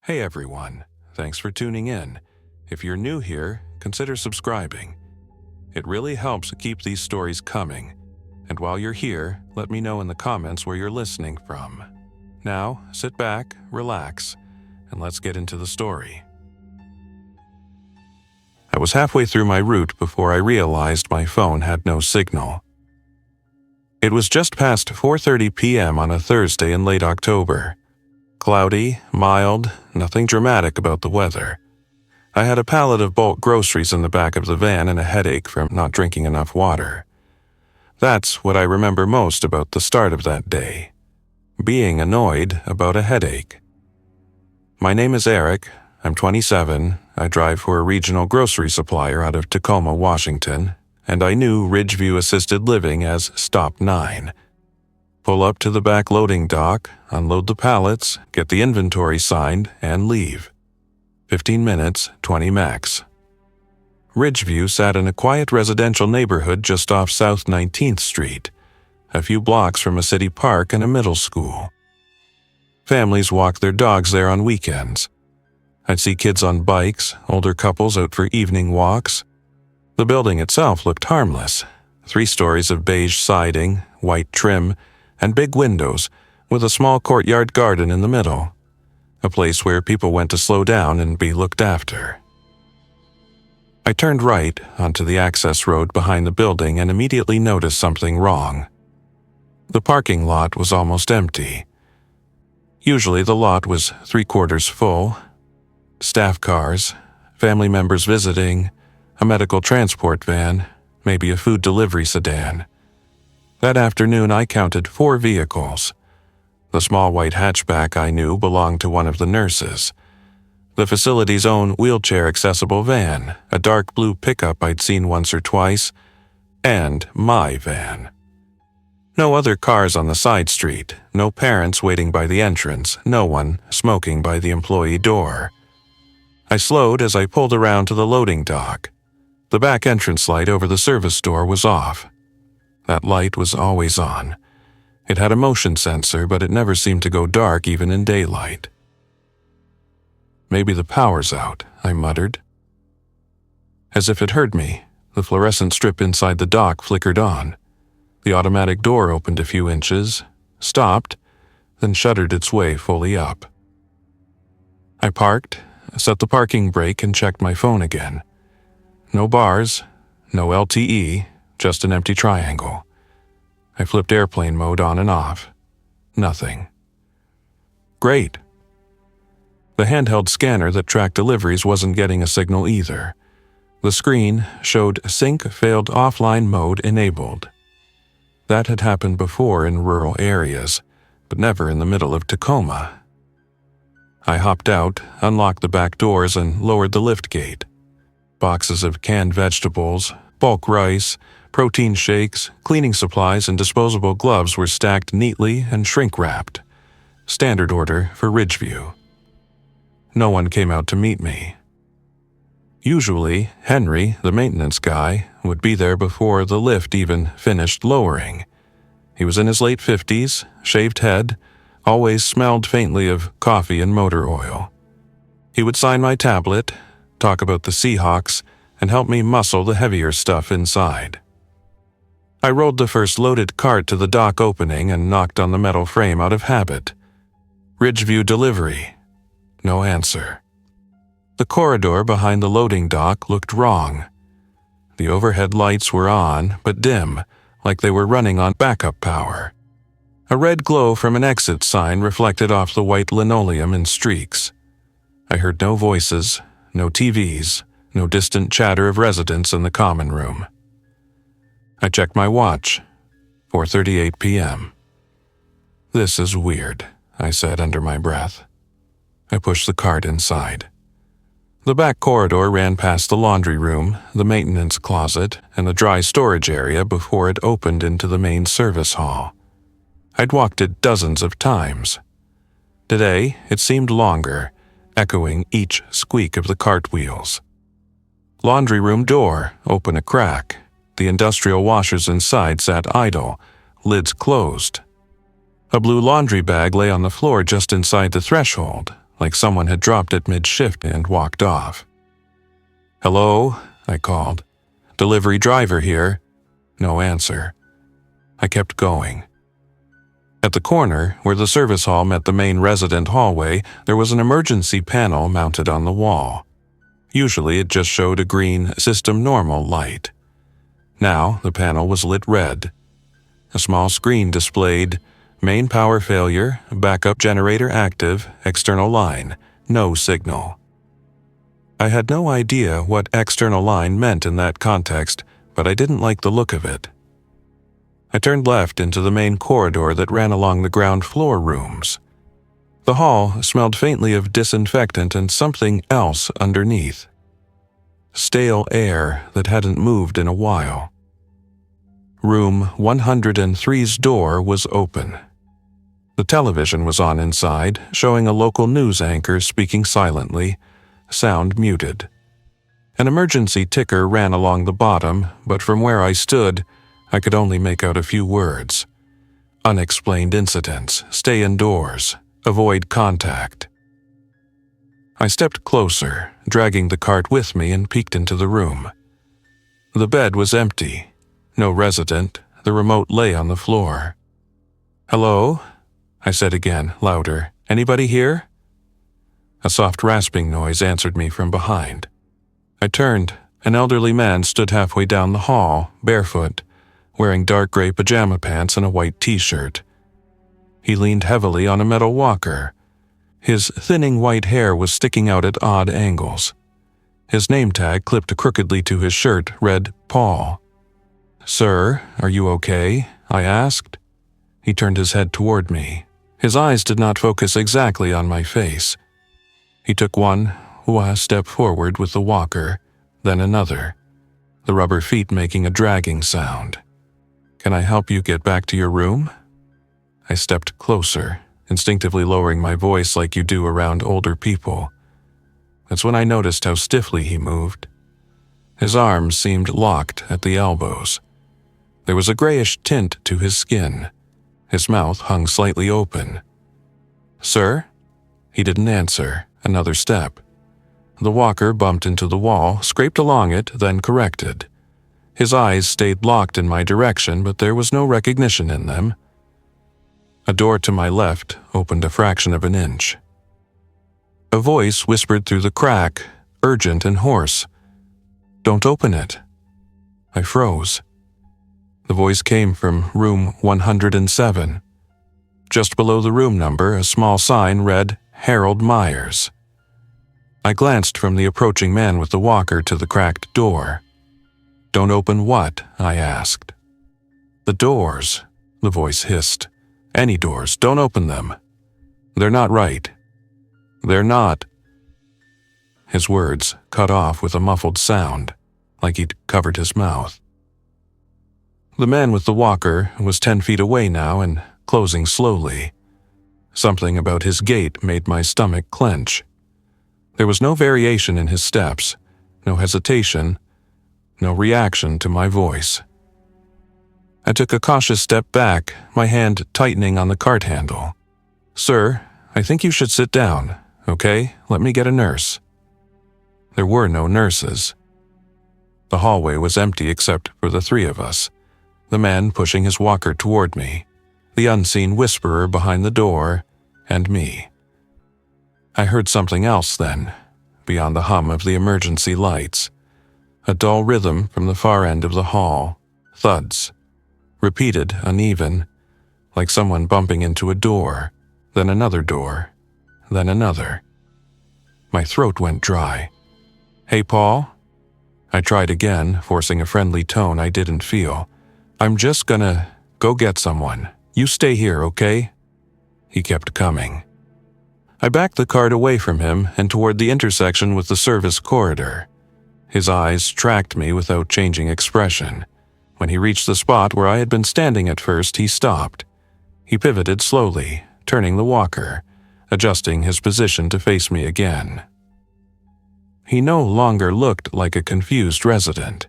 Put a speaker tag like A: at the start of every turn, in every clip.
A: Hey everyone, thanks for tuning in. If you're new here, consider subscribing. It really helps keep these stories coming. And while you're here, let me know in the comments where you're listening from. Now, sit back, relax, and let's get into the story. I was halfway through my route before I realized my phone had no signal. It was just past 4:30 p.m. on a Thursday in late October. Cloudy, mild, nothing dramatic about the weather. I had a pallet of bulk groceries in the back of the van and a headache from not drinking enough water. That's what I remember most about the start of that day. Being annoyed about a headache. My name is Eric. I'm 27. I drive for a regional grocery supplier out of Tacoma, Washington, and I knew Ridgeview Assisted Living as Stop 9. Pull up to the back loading dock, unload the pallets, get the inventory signed, and leave. 15 minutes, 20 max. Ridgeview sat in a quiet residential neighborhood just off South 19th Street, a few blocks from a city park and a middle school. Families walked their dogs there on weekends. I'd see kids on bikes, older couples out for evening walks. The building itself looked harmless. 3 stories of beige siding, white trim, and big windows, with a small courtyard garden in the middle. A place where people went to slow down and be looked after. I turned right onto the access road behind the building and immediately noticed something wrong. The parking lot was almost empty. Usually the lot was 3/4 full. Staff cars, family members visiting, a medical transport van, maybe a food delivery sedan. That afternoon I counted 4 vehicles. The small white hatchback I knew belonged to one of the nurses. The facility's own wheelchair-accessible van, a dark blue pickup I'd seen once or twice, and my van. No other cars on the side street, no parents waiting by the entrance, no one smoking by the employee door. I slowed as I pulled around to the loading dock. The back entrance light over the service door was off. That light was always on. It had a motion sensor, but it never seemed to go dark even in daylight. Maybe the power's out, I muttered. As if it heard me, the fluorescent strip inside the dock flickered on. The automatic door opened a few inches, stopped, then shuttered its way fully up. I parked, set the parking brake, and checked my phone again. No bars, no LTE, just an empty triangle. I flipped airplane mode on and off. Nothing. Great. The handheld scanner that tracked deliveries wasn't getting a signal either. The screen showed sync failed offline mode enabled. That had happened before in rural areas, but never in the middle of Tacoma. I hopped out, unlocked the back doors, and lowered the lift gate. Boxes of canned vegetables, bulk rice, protein shakes, cleaning supplies, and disposable gloves were stacked neatly and shrink-wrapped. Standard order for Ridgeview. No one came out to meet me. Usually, Henry, the maintenance guy, would be there before the lift even finished lowering. He was in his late 50s, shaved head, always smelled faintly of coffee and motor oil. He would sign my tablet, talk about the Seahawks, and help me muscle the heavier stuff inside. I rolled the first loaded cart to the dock opening and knocked on the metal frame out of habit. Ridgeview delivery. No answer. The corridor behind the loading dock looked wrong. The overhead lights were on, but dim, like they were running on backup power. A red glow from an exit sign reflected off the white linoleum in streaks. I heard no voices, no TVs, no distant chatter of residents in the common room. I checked my watch. 4:38 p.m. This is weird, I said under my breath. I pushed the cart inside. The back corridor ran past the laundry room, the maintenance closet, and the dry storage area before it opened into the main service hall. I'd walked it dozens of times. Today, it seemed longer, echoing each squeak of the cartwheels. Laundry room door open a crack. The industrial washers inside sat idle, lids closed. A blue laundry bag lay on the floor just inside the threshold, like someone had dropped it mid-shift and walked off. "Hello?" I called. "Delivery driver here." No answer. I kept going. At the corner, where the service hall met the main resident hallway, there was an emergency panel mounted on the wall. Usually it just showed a green System Normal light. Now the panel was lit red. A small screen displayed main power failure, backup generator active, external line, no signal. I had no idea what external line meant in that context, but I didn't like the look of it. I turned left into the main corridor that ran along the ground floor rooms. The hall smelled faintly of disinfectant and something else underneath. Stale air that hadn't moved in a while. Room 103's door was open. The television was on inside, showing a local news anchor speaking silently, sound muted. An emergency ticker ran along the bottom, but from where I stood, I could only make out a few words. Unexplained incidents, stay indoors, avoid contact. I stepped closer, dragging the cart with me, and peeked into the room. The bed was empty. No resident. The remote lay on the floor. "Hello?" I said again, louder. "Anybody here?" A soft rasping noise answered me from behind. I turned. An elderly man stood halfway down the hall, barefoot, wearing dark gray pajama pants and a white t-shirt. He leaned heavily on a metal walker. His thinning white hair was sticking out at odd angles. His name tag, clipped crookedly to his shirt, read Paul. "Sir, are you okay?" I asked. He turned his head toward me. His eyes did not focus exactly on my face. He took one step forward with the walker, then another, the rubber feet making a dragging sound. "Can I help you get back to your room?" I stepped closer, instinctively lowering my voice like you do around older people. That's when I noticed how stiffly he moved. His arms seemed locked at the elbows. There was a grayish tint to his skin. His mouth hung slightly open. "Sir?" He didn't answer. Another step. The walker bumped into the wall, scraped along it, then corrected. His eyes stayed locked in my direction, but there was no recognition in them. A door to my left opened a fraction of an inch. A voice whispered through the crack, urgent and hoarse. "Don't open it." I froze. The voice came from room 107. Just below the room number, a small sign read Harold Myers. I glanced from the approaching man with the walker to the cracked door. "Don't open what?" I asked. "The doors," the voice hissed. "Any doors, don't open them. They're not right. They're not." His words cut off with a muffled sound, like he'd covered his mouth. The man with the walker was 10 feet away now and closing slowly. Something about his gait made my stomach clench. There was no variation in his steps, no hesitation, no reaction to my voice. I took a cautious step back, my hand tightening on the cart handle. "Sir, I think you should sit down, okay? Let me get a nurse." There were no nurses. The hallway was empty except for the three of us, the man pushing his walker toward me, the unseen whisperer behind the door, and me. I heard something else then, beyond the hum of the emergency lights. A dull rhythm from the far end of the hall, thuds, repeated, uneven, like someone bumping into a door, then another door, then another. My throat went dry. "Hey, Paul?" I tried again, forcing a friendly tone I didn't feel. "I'm just gonna go get someone. You stay here, okay?" He kept coming. I backed the cart away from him and toward the intersection with the service corridor. His eyes tracked me without changing expression. When he reached the spot where I had been standing at first, he stopped. He pivoted slowly, turning the walker, adjusting his position to face me again. He no longer looked like a confused resident.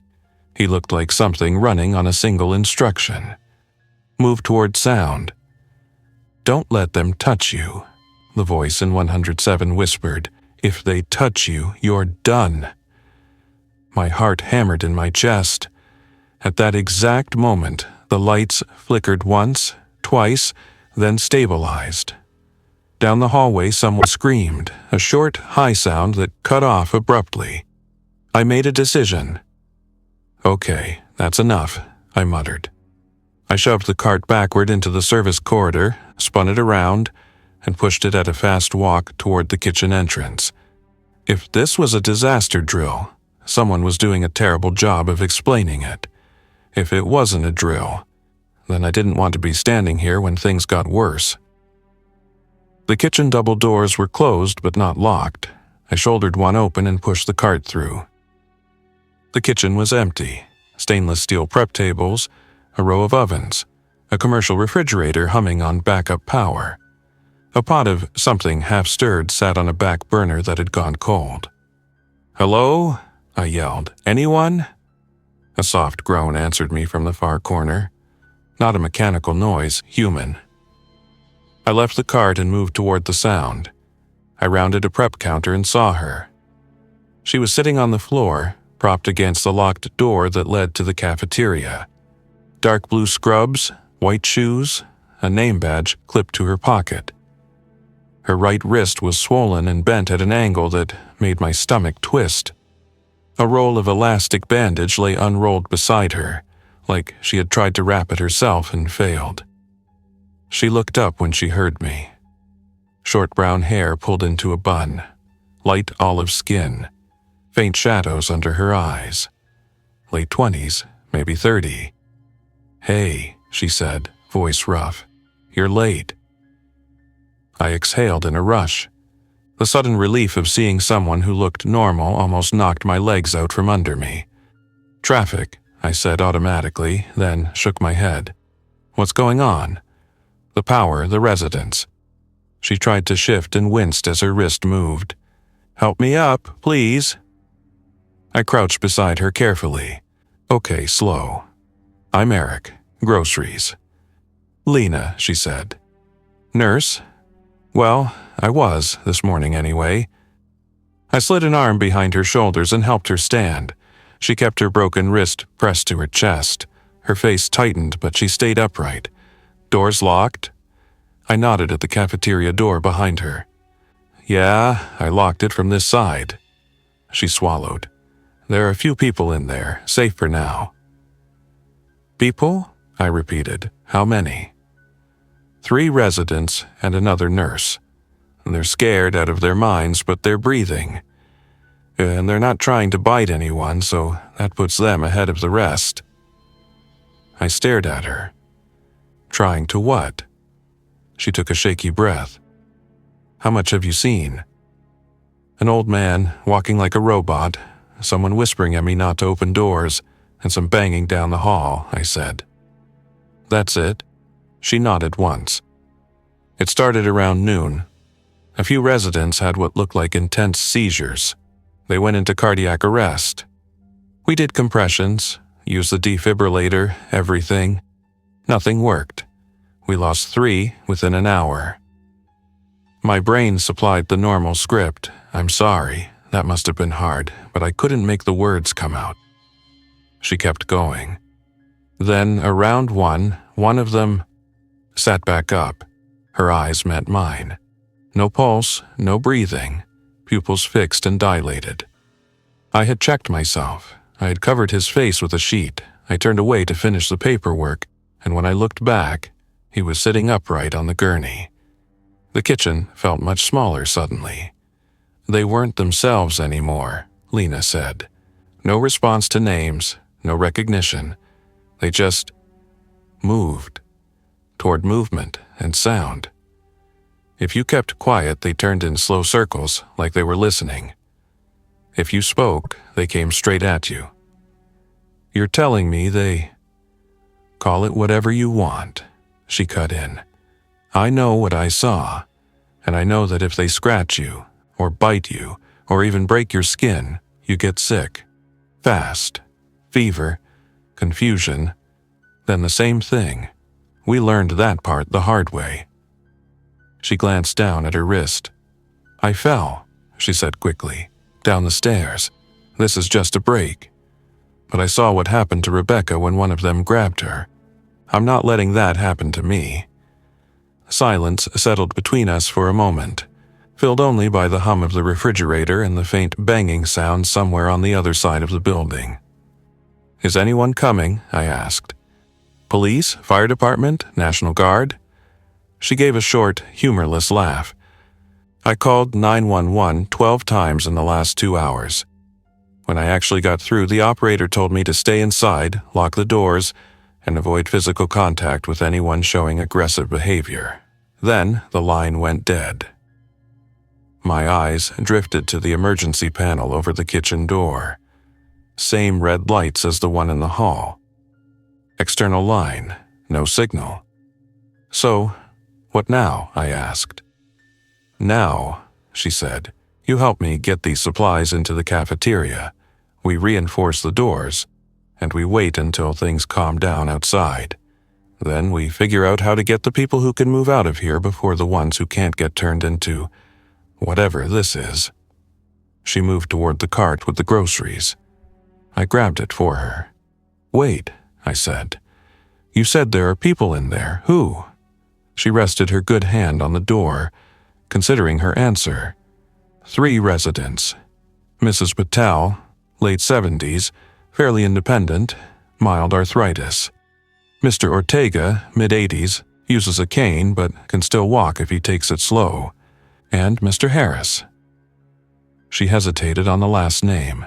A: He looked like something running on a single instruction. Move toward sound. Don't let them touch you. the voice in 107 whispered. "If they touch you, you're done." My heart hammered in my chest. At that exact moment, the lights flickered once, twice, then stabilized. Down the hallway, someone screamed, a short, high sound that cut off abruptly. I made a decision. "Okay, that's enough," I muttered. I shoved the cart backward into the service corridor, spun it around, and pushed it at a fast walk toward the kitchen entrance. If this was a disaster drill, someone was doing a terrible job of explaining it. If it wasn't a drill, then I didn't want to be standing here when things got worse. The kitchen double doors were closed but not locked. I shouldered one open and pushed the cart through. The kitchen was empty. Stainless steel prep tables, a row of ovens, a commercial refrigerator humming on backup power. A pot of something half-stirred sat on a back burner that had gone cold. "Hello?" I yelled. "Anyone?" A soft groan answered me from the far corner. Not a mechanical noise, human. I left the cart and moved toward the sound. I rounded a prep counter and saw her. She was sitting on the floor, propped against the locked door that led to the cafeteria. Dark blue scrubs, white shoes, a name badge clipped to her pocket. Her right wrist was swollen and bent at an angle that made my stomach twist. A roll of elastic bandage lay unrolled beside her, like she had tried to wrap it herself and failed. She looked up when she heard me. Short brown hair pulled into a bun, light olive skin, faint shadows under her eyes. Late 20s, maybe 30. "Hey," she said, voice rough. "You're late." I exhaled in a rush. The sudden relief of seeing someone who looked normal almost knocked my legs out from under me. "Traffic," I said automatically, then shook my head. "What's going on?" "The power, the residents." She tried to shift and winced as her wrist moved. "Help me up, please." I crouched beside her carefully. "Okay, slow. I'm Eric. Groceries." "Lena," she said. "Nurse?" "Well, I was, this morning anyway." I slid an arm behind her shoulders and helped her stand. She kept her broken wrist pressed to her chest. Her face tightened, but she stayed upright. "Doors locked?" I nodded at the cafeteria door behind her. "Yeah, I locked it from this side." She swallowed. "There are a few people in there, safe for now." "People?" I repeated. "How many?" 3 residents and another nurse. They're scared out of their minds, but they're breathing. And they're not trying to bite anyone, so that puts them ahead of the rest. I stared at her. "Trying to what?" She took a shaky breath. "How much have you seen?" "An old man, walking like a robot, someone whispering at me not to open doors, and some banging down the hall," I said. "That's it?" She nodded once. "It started around noon. A few residents had what looked like intense seizures. They went into cardiac arrest. We did compressions, used the defibrillator, everything. Nothing worked. We lost 3 within an hour." My brain supplied the normal script. "I'm sorry, that must have been hard, but I couldn't make the words come out." She kept going. Then, around one of them sat back up. Her eyes met mine. No pulse, no breathing, pupils fixed and dilated. I had checked myself. I had covered his face with a sheet. I turned away to finish the paperwork, and when I looked back, he was sitting upright on the gurney. The kitchen felt much smaller suddenly. "They weren't themselves anymore," Lena said. "No response to names, no recognition. They just moved, toward movement and sound. If you kept quiet, they turned in slow circles, like they were listening. If you spoke, they came straight at you. You're telling me they—" "Call it whatever you want," she cut in. "I know what I saw, and I know that if they scratch you, or bite you, or even break your skin, you get sick. Fast. Fever. Confusion. Then the same thing. We learned that part the hard way." She glanced down at her wrist. "I fell," she said quickly, "down the stairs. This is just a break. But I saw what happened to Rebecca when one of them grabbed her. I'm not letting that happen to me." Silence settled between us for a moment, filled only by the hum of the refrigerator and the faint banging sound somewhere on the other side of the building. "Is anyone coming?" I asked. "Police? Fire department? National Guard?" She gave a short, humorless laugh. "I called 911 12 times in the last 2 hours. When I actually got through, the operator told me to stay inside, lock the doors, and avoid physical contact with anyone showing aggressive behavior. Then the line went dead." My eyes drifted to the emergency panel over the kitchen door. Same red lights as the one in the hall. External line, no signal. "So, what now?" I asked. "Now," she said, "you help me get these supplies into the cafeteria. We reinforce the doors, and we wait until things calm down outside. Then we figure out how to get the people who can move out of here before the ones who can't get turned into whatever this is." She moved toward the cart with the groceries. I grabbed it for her. "Wait," I said. "You said there are people in there. Who?" She rested her good hand on the door, considering her answer. 3 residents. Mrs. Patel, late 70s, fairly independent, mild arthritis. Mr. Ortega, mid-80s, uses a cane but can still walk if he takes it slow. And Mr. Harris. She hesitated on the last name.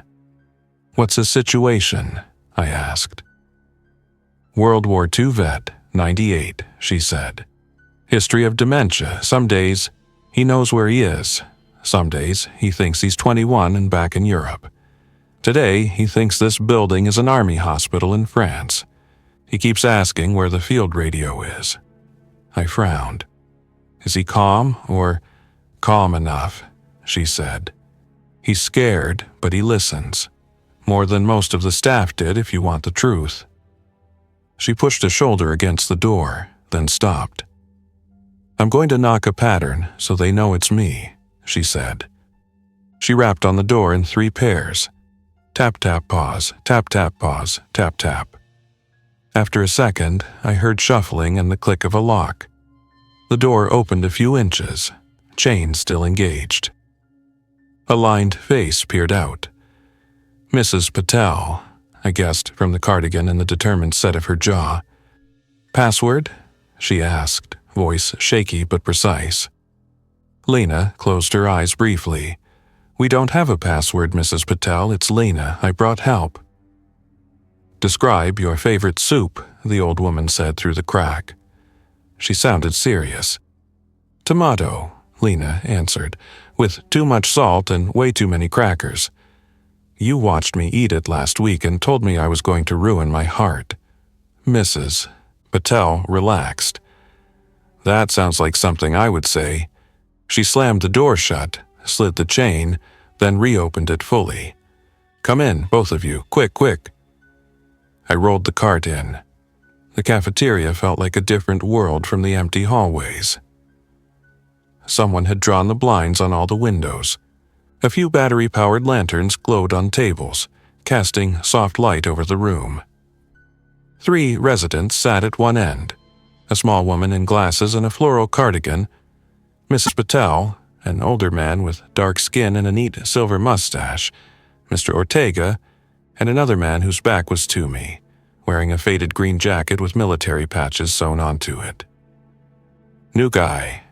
A: "What's his situation?" I asked. "World War II vet, 98, she said. "History of dementia. Some days he knows where he is. Some days he thinks he's 21 and back in Europe. Today he thinks this building is an army hospital in France. He keeps asking where the field radio is." I frowned. "Is he calm or—" "Calm enough," she said. "He's scared, but he listens. More than most of the staff did, if you want the truth." She pushed a shoulder against the door, then stopped. "I'm going to knock a pattern so they know it's me," she said. She rapped on the door in 3 pairs. Tap, tap, pause, tap, tap, pause, tap, tap. After a second, I heard shuffling and the click of a lock. The door opened a few inches, chain still engaged. A lined face peered out. Mrs. Patel, I guessed from the cardigan and the determined set of her jaw. "Password?" she asked, voice shaky but precise. Lena closed her eyes briefly. "We don't have a password, Mrs. Patel. It's Lena. I brought help." "Describe your favorite soup," the old woman said through the crack. She sounded serious. "Tomato," Lena answered, "with too much salt and way too many crackers. You watched me eat it last week and told me I was going to ruin my heart." Mrs. Patel relaxed. "That sounds like something I would say." She slammed the door shut, slid the chain, then reopened it fully. "Come in, both of you, quick, quick." I rolled the cart in. The cafeteria felt like a different world from the empty hallways. Someone had drawn the blinds on all the windows. A few battery-powered lanterns glowed on tables, casting soft light over the room. 3 residents sat at one end, a small woman in glasses and a floral cardigan, Mrs. Patel, an older man with dark skin and a neat silver mustache, Mr. Ortega, and another man whose back was to me, wearing a faded green jacket with military patches sewn onto it. "New guy,"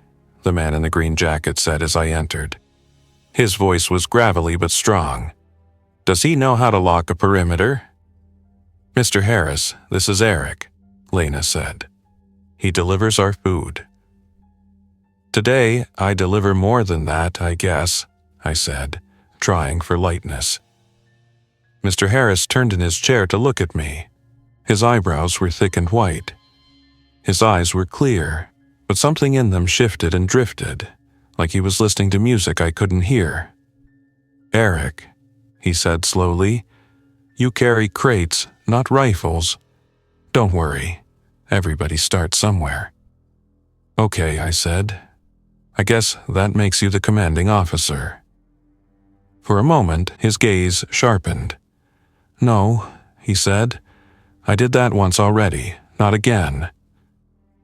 A: the man in the green jacket said as I entered. His voice was gravelly but strong. "Does he know how to lock a perimeter?" "Mr. Harris, this is Eric," Lena said. "He delivers our food." "Today, I deliver more than that, I guess," I said, trying for lightness. Mr. Harris turned in his chair to look at me. His eyebrows were thick and white. His eyes were clear, but something in them shifted and drifted, like he was listening to music I couldn't hear. "Eric," he said slowly, "you carry crates, not rifles. Don't worry, everybody starts somewhere." "Okay," I said. I guess that makes you the commanding officer." For a moment, his gaze sharpened. "No," he said. "I did that once already, not again."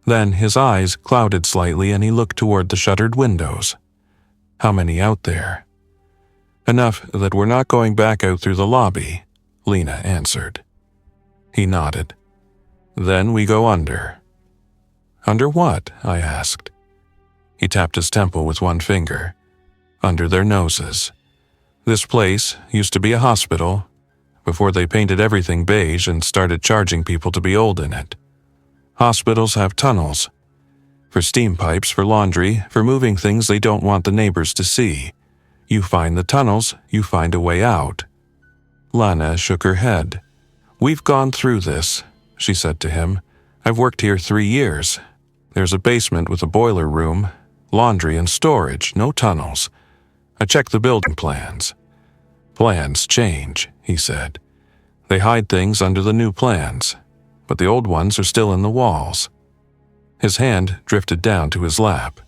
A: Then his eyes clouded slightly and he looked toward the shuttered windows. "How many out there?" "Enough that we're not going back out through the lobby," Lena answered. He nodded. "Then we go under." "Under what?" I asked. He tapped his temple with one finger. "Under their noses. This place used to be a hospital before they painted everything beige and started charging people to be old in it. Hospitals have tunnels. For steam pipes, for laundry, for moving things they don't want the neighbors to see. You find the tunnels, you find a way out." Lana shook her head. "We've gone through this," she said to him. "I've worked here 3 years. There's a basement with a boiler room, laundry and storage, no tunnels. I checked the building plans." "Plans change," he said. "They hide things under the new plans, but the old ones are still in the walls." His hand drifted down to his lap.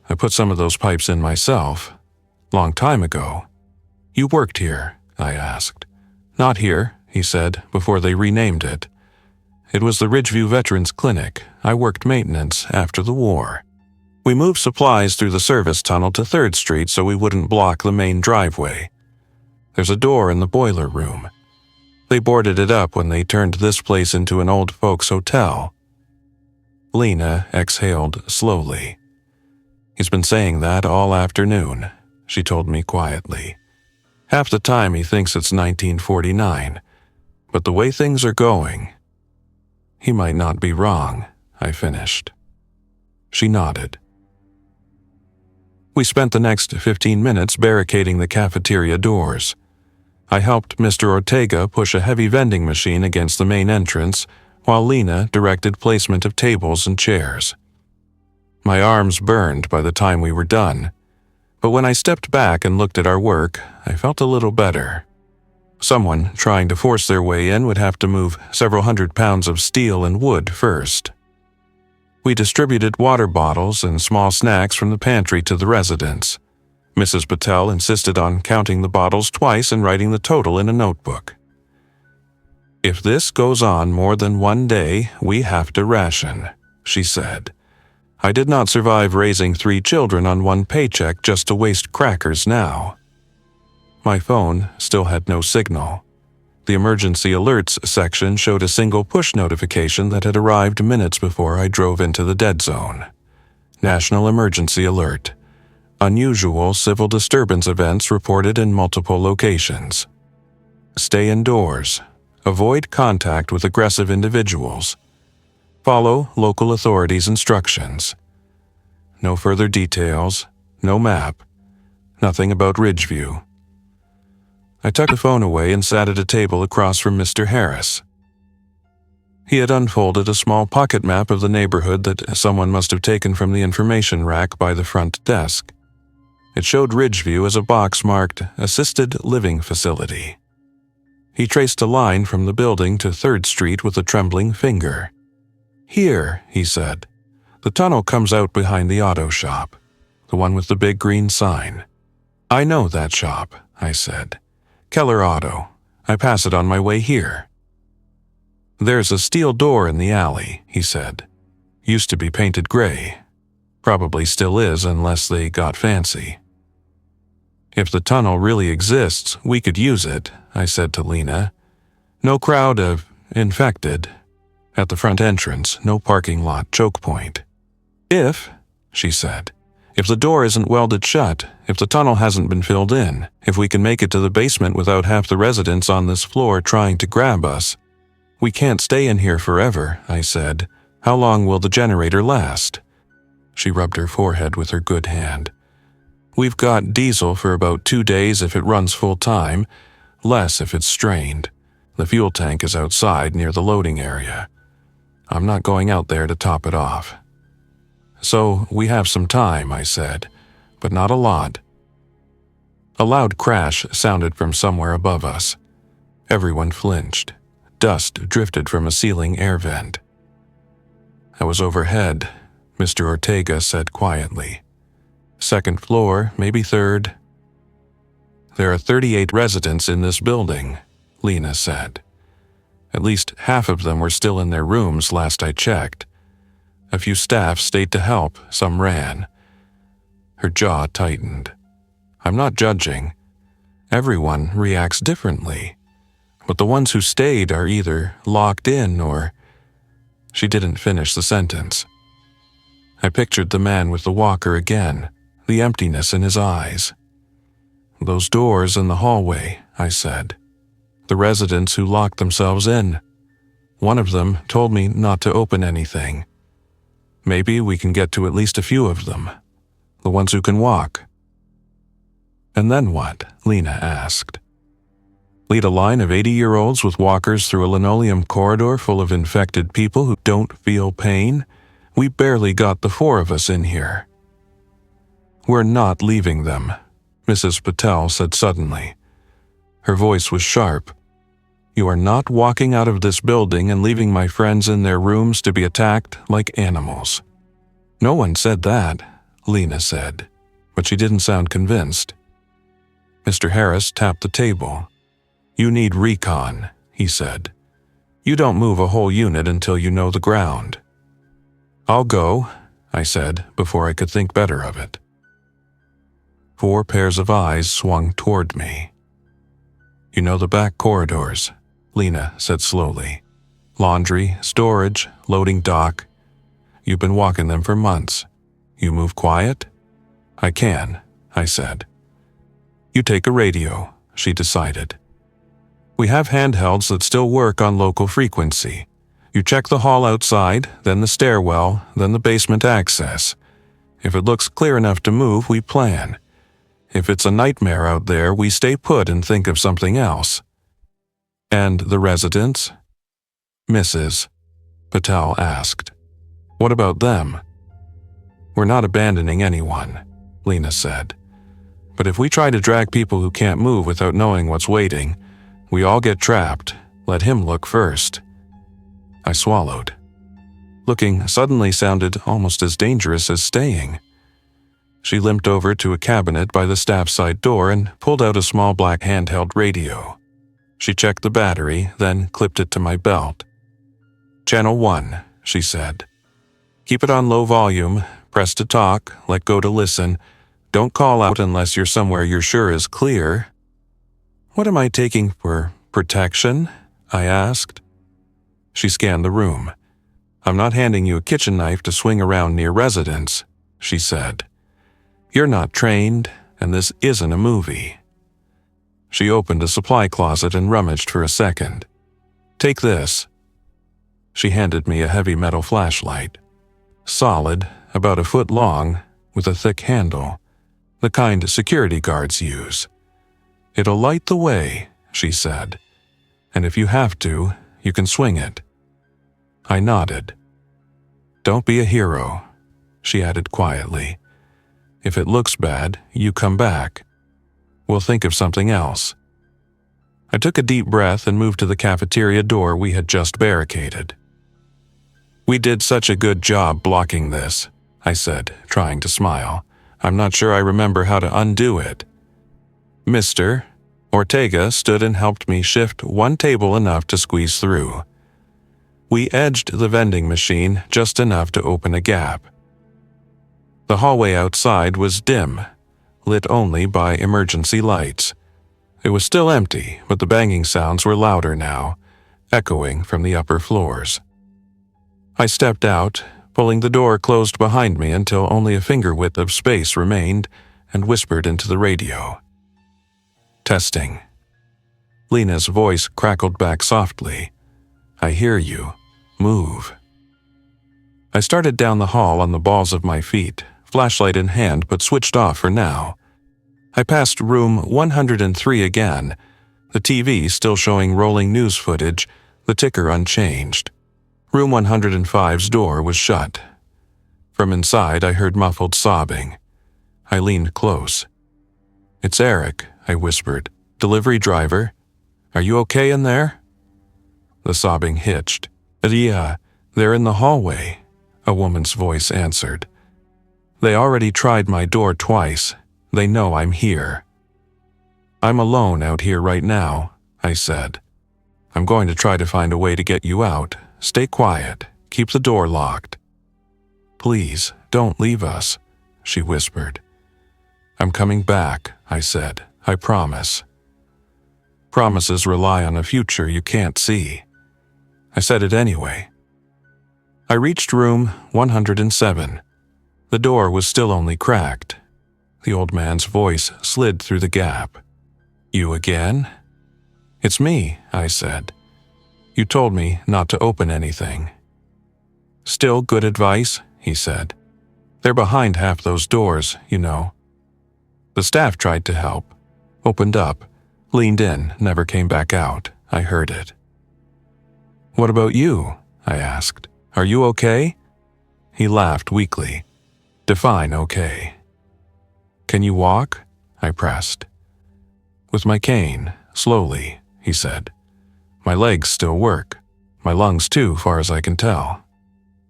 A: "I put some of those pipes in myself. Long time ago." "You worked here?" I asked. "Not here," he said, "before they renamed it. It was the Ridgeview Veterans Clinic. I worked maintenance after the war. We moved supplies through the service tunnel to 3rd Street so we wouldn't block the main driveway. There's a door in the boiler room. They boarded it up when they turned this place into an old folks' hotel." Lena exhaled slowly. "He's been saying that all afternoon," she told me quietly. "Half the time he thinks it's 1949, but the way things are going—" "He might not be wrong," I finished. She nodded. We spent the next 15 minutes barricading the cafeteria doors. I helped Mr. Ortega push a heavy vending machine against the main entrance, while Lena directed placement of tables and chairs. My arms burned by the time we were done, but when I stepped back and looked at our work, I felt a little better. Someone trying to force their way in would have to move several hundred pounds of steel and wood first. We distributed water bottles and small snacks from the pantry to the residents. Mrs. Patel insisted on counting the bottles twice and writing the total in a notebook. "If this goes on more than 1 day, we have to ration," she said. "I did not survive raising 3 children on 1 paycheck just to waste crackers now." My phone still had no signal. The emergency alerts section showed a single push notification that had arrived minutes before I drove into the dead zone. National Emergency Alert. Unusual civil disturbance events reported in multiple locations. Stay indoors. Avoid contact with aggressive individuals. Follow local authorities' instructions. No further details, no map, nothing about Ridgeview. I tucked the phone away and sat at a table across from Mr. Harris. He had unfolded a small pocket map of the neighborhood that someone must have taken from the information rack by the front desk. It showed Ridgeview as a box marked Assisted Living Facility. He traced a line from the building to 3rd Street with a trembling finger. "Here," he said. "The tunnel comes out behind the auto shop, the one with the big green sign." "I know that shop," I said. "Keller Auto. I pass it on my way here." "There's a steel door in the alley," he said. "Used to be painted gray. Probably still is unless they got fancy." "If the tunnel really exists, we could use it," I said to Lena. "No crowd of infected. At the front entrance, no parking lot choke point." "If," she said, "if the door isn't welded shut, if the tunnel hasn't been filled in, if we can make it to the basement without half the residents on this floor trying to grab us." "We can't stay in here forever," I said. "How long will the generator last?" She rubbed her forehead with her good hand. "We've got diesel for about 2 days if it runs full time, less if it's strained. The fuel tank is outside near the loading area. I'm not going out there to top it off." "So we have some time," I said, "but not a lot." A loud crash sounded from somewhere above us. Everyone flinched. Dust drifted from a ceiling air vent. "I was overhead," Mr. Ortega said quietly. Second floor, maybe third. There are 38 residents in this building, Lena said. At least half of them were still in their rooms last I checked. A few staff stayed to help, some ran. Her jaw tightened. I'm not judging. Everyone reacts differently. But the ones who stayed are either locked in or... She didn't finish the sentence. I pictured the man with the walker again, the emptiness in his eyes. Those doors in the hallway, I said. The residents who locked themselves in. One of them told me not to open anything. Maybe we can get to at least a few of them. The ones who can walk. And then what? Lena asked. Lead a line of 80-year-olds with walkers through a linoleum corridor full of infected people who don't feel pain? We barely got the 4 of us in here. We're not leaving them, Mrs. Patel said suddenly. Her voice was sharp. You are not walking out of this building and leaving my friends in their rooms to be attacked like animals. No one said that, Lena said, but she didn't sound convinced. Mr. Harris tapped the table. You need recon, he said. You don't move a whole unit until you know the ground. I'll go, I said before I could think better of it. 4 pairs of eyes swung toward me. You know the back corridors, Lena said slowly. Laundry, storage, loading dock. You've been walking them for months. You move quiet? I can, I said. You take a radio, she decided. We have handhelds that still work on local frequency. You check the hall outside, then the stairwell, then the basement access. If it looks clear enough to move, we plan. If it's a nightmare out there, we stay put and think of something else. And the residents? Mrs. Patel asked. What about them? We're not abandoning anyone, Lena said. But if we try to drag people who can't move without knowing what's waiting, we all get trapped. Let him look first. I swallowed. Looking suddenly sounded almost as dangerous as staying. She limped over to a cabinet by the staff side door and pulled out a small black handheld radio. She checked the battery, then clipped it to my belt. Channel 1, she said. Keep it on low volume, press to talk, let go to listen. Don't call out unless you're somewhere you're sure is clear. What am I taking for protection? I asked. She scanned the room. I'm not handing you a kitchen knife to swing around near residents, she said. You're not trained, and this isn't a movie. She opened a supply closet and rummaged for a second. Take this. She handed me a heavy metal flashlight. Solid, about a foot long, with a thick handle, the kind security guards use. It'll light the way, she said, and if you have to, you can swing it. I nodded. Don't be a hero, she added quietly. If it looks bad, you come back. We'll think of something else. I took a deep breath and moved to the cafeteria door we had just barricaded. We did such a good job blocking this, I said, trying to smile. I'm not sure I remember how to undo it. Mr. Ortega stood and helped me shift one table enough to squeeze through. We edged the vending machine just enough to open a gap. The hallway outside was dim, lit only by emergency lights. It was still empty, but the banging sounds were louder now, echoing from the upper floors. I stepped out, pulling the door closed behind me until only a finger width of space remained, and whispered into the radio. Testing. Lena's voice crackled back softly. I hear you. Move. I started down the hall on the balls of my feet, flashlight in hand but switched off for now. I passed room 103 again, the TV still showing rolling news footage, the ticker unchanged. Room 105's door was shut. From inside I heard muffled sobbing. I leaned close. It's Eric, I whispered. Delivery driver. Are you okay in there? The sobbing hitched. Yeah, they're in the hallway, a woman's voice answered. They already tried my door twice. They know I'm here. I'm alone out here right now, I said. I'm going to try to find a way to get you out. Stay quiet. Keep the door locked. Please, don't leave us, she whispered. I'm coming back, I said. I promise. Promises rely on a future you can't see. I said it anyway. I reached room 107. The door was still only cracked. The old man's voice slid through the gap. You again? It's me, I said. You told me not to open anything. Still good advice, he said. They're behind half those doors, you know. The staff tried to help, opened up, leaned in, never came back out. I heard it. What about you? I asked. Are you okay? He laughed weakly. Define okay. Can you walk? I pressed. With my cane, slowly, he said. My legs still work. My lungs too, far as I can tell.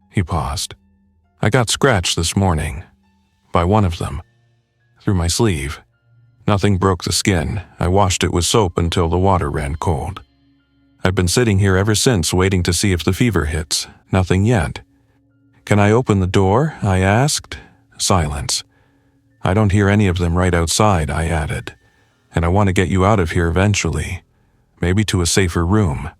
A: He paused. I got scratched this morning. By one of them. Through my sleeve. Nothing broke the skin. I washed it with soap until the water ran cold. I've been sitting here ever since, waiting to see if the fever hits. Nothing yet. Can I open the door? I asked. Silence. I don't hear any of them right outside, I added. And I want to get you out of here eventually. Maybe to a safer room.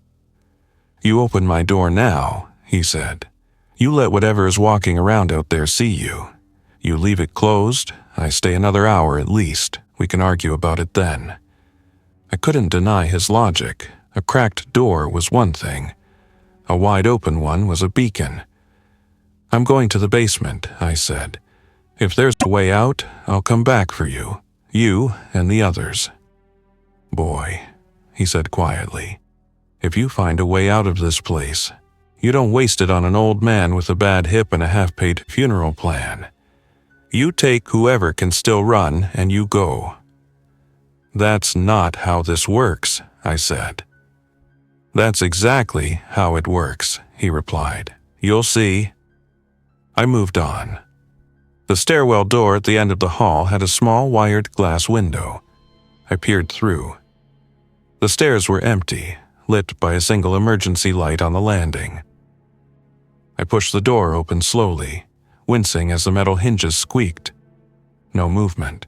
A: You open my door now, he said. You let whatever is walking around out there see you. You leave it closed, I stay another hour at least. We can argue about it then. I couldn't deny his logic. A cracked door was one thing. A wide open one was a beacon. I'm going to the basement, I said. If there's a way out, I'll come back for you. You and the others. Boy, he said quietly, if you find a way out of this place, you don't waste it on an old man with a bad hip and a half-paid funeral plan. You take whoever can still run and you go. That's not how this works, I said. That's exactly how it works, he replied. You'll see. I moved on. The stairwell door at the end of the hall had a small wired glass window. I peered through. The stairs were empty, lit by a single emergency light on the landing. I pushed the door open slowly, wincing as the metal hinges squeaked. No movement.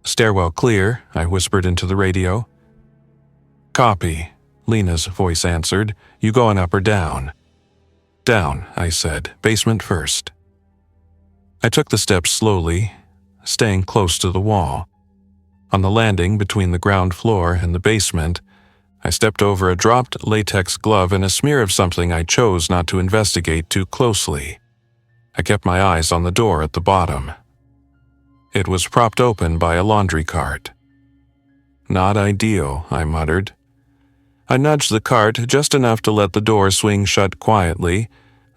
A: Stairwell clear, I whispered into the radio. Copy, Lena's voice answered. You going up or down? Down, I said. Basement first. I took the steps slowly, staying close to the wall. On the landing between the ground floor and the basement, I stepped over a dropped latex glove and a smear of something I chose not to investigate too closely. I kept my eyes on the door at the bottom. It was propped open by a laundry cart. Not ideal, I muttered. I nudged the cart just enough to let the door swing shut quietly,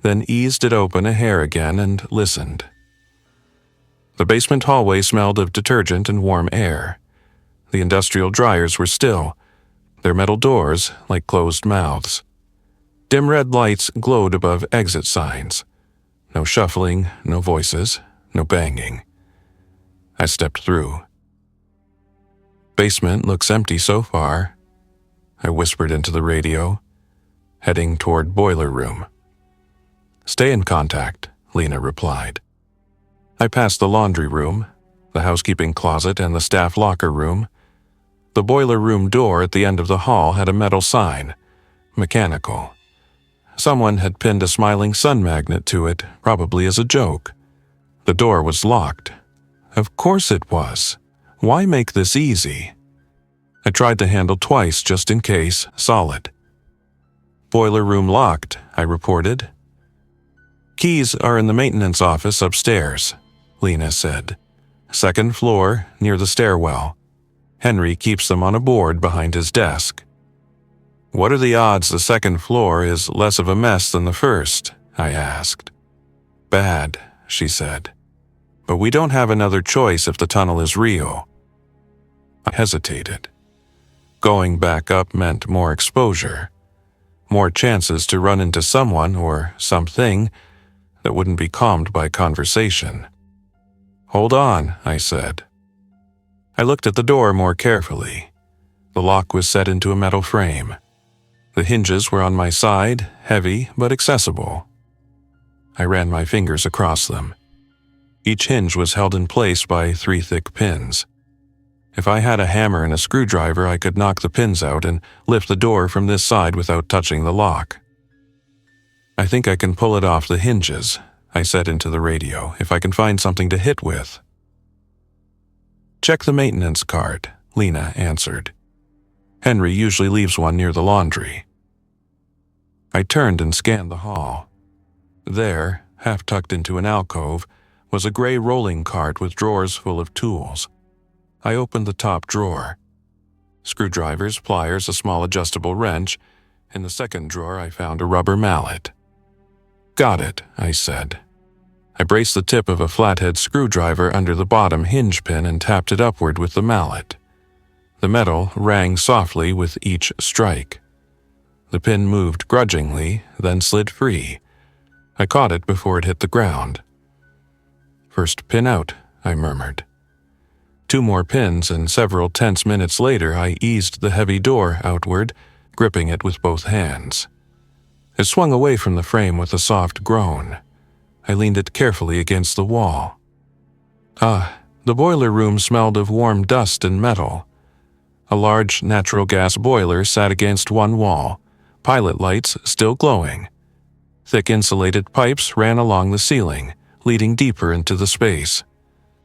A: then eased it open a hair again and listened. The basement hallway smelled of detergent and warm air. The industrial dryers were still, their metal doors like closed mouths. Dim red lights glowed above exit signs. No shuffling, no voices, no banging. I stepped through. Basement looks empty so far, I whispered into the radio, heading toward boiler room. Stay in contact, Lena replied. I passed the laundry room, the housekeeping closet, and the staff locker room. The boiler room door at the end of the hall had a metal sign, mechanical. Someone had pinned a smiling sun magnet to it, probably as a joke. The door was locked. Of course it was. Why make this easy? I tried the handle twice just in case, solid. Boiler room locked, I reported. Keys are in the maintenance office upstairs, Lena said. Second floor, near the stairwell. Henry keeps them on a board behind his desk. What are the odds the second floor is less of a mess than the first? I asked. Bad, she said. But we don't have another choice if the tunnel is real. I hesitated. Going back up meant more exposure, more chances to run into someone or something that wouldn't be calmed by conversation. "Hold on," I said. I looked at the door more carefully. The lock was set into a metal frame. The hinges were on my side, heavy but accessible. I ran my fingers across them. Each hinge was held in place by 3 thick pins. If I had a hammer and a screwdriver, I could knock the pins out and lift the door from this side without touching the lock. "I think I can pull it off the hinges," I said into the radio, "if I can find something to hit with." "Check the maintenance cart," Lena answered. "Henry usually leaves one near the laundry." I turned and scanned the hall. There, half tucked into an alcove, was a gray rolling cart with drawers full of tools. I opened the top drawer. Screwdrivers, pliers, a small adjustable wrench. In the second drawer, I found a rubber mallet. "Got it," I said. I braced the tip of a flathead screwdriver under the bottom hinge pin and tapped it upward with the mallet. The metal rang softly with each strike. The pin moved grudgingly, then slid free. I caught it before it hit the ground. "First pin out," I murmured. 2 more pins, and several tense minutes later I eased the heavy door outward, gripping it with both hands. It swung away from the frame with a soft groan. I leaned it carefully against the wall. The boiler room smelled of warm dust and metal. A large natural gas boiler sat against one wall, pilot lights still glowing. Thick insulated pipes ran along the ceiling, leading deeper into the space.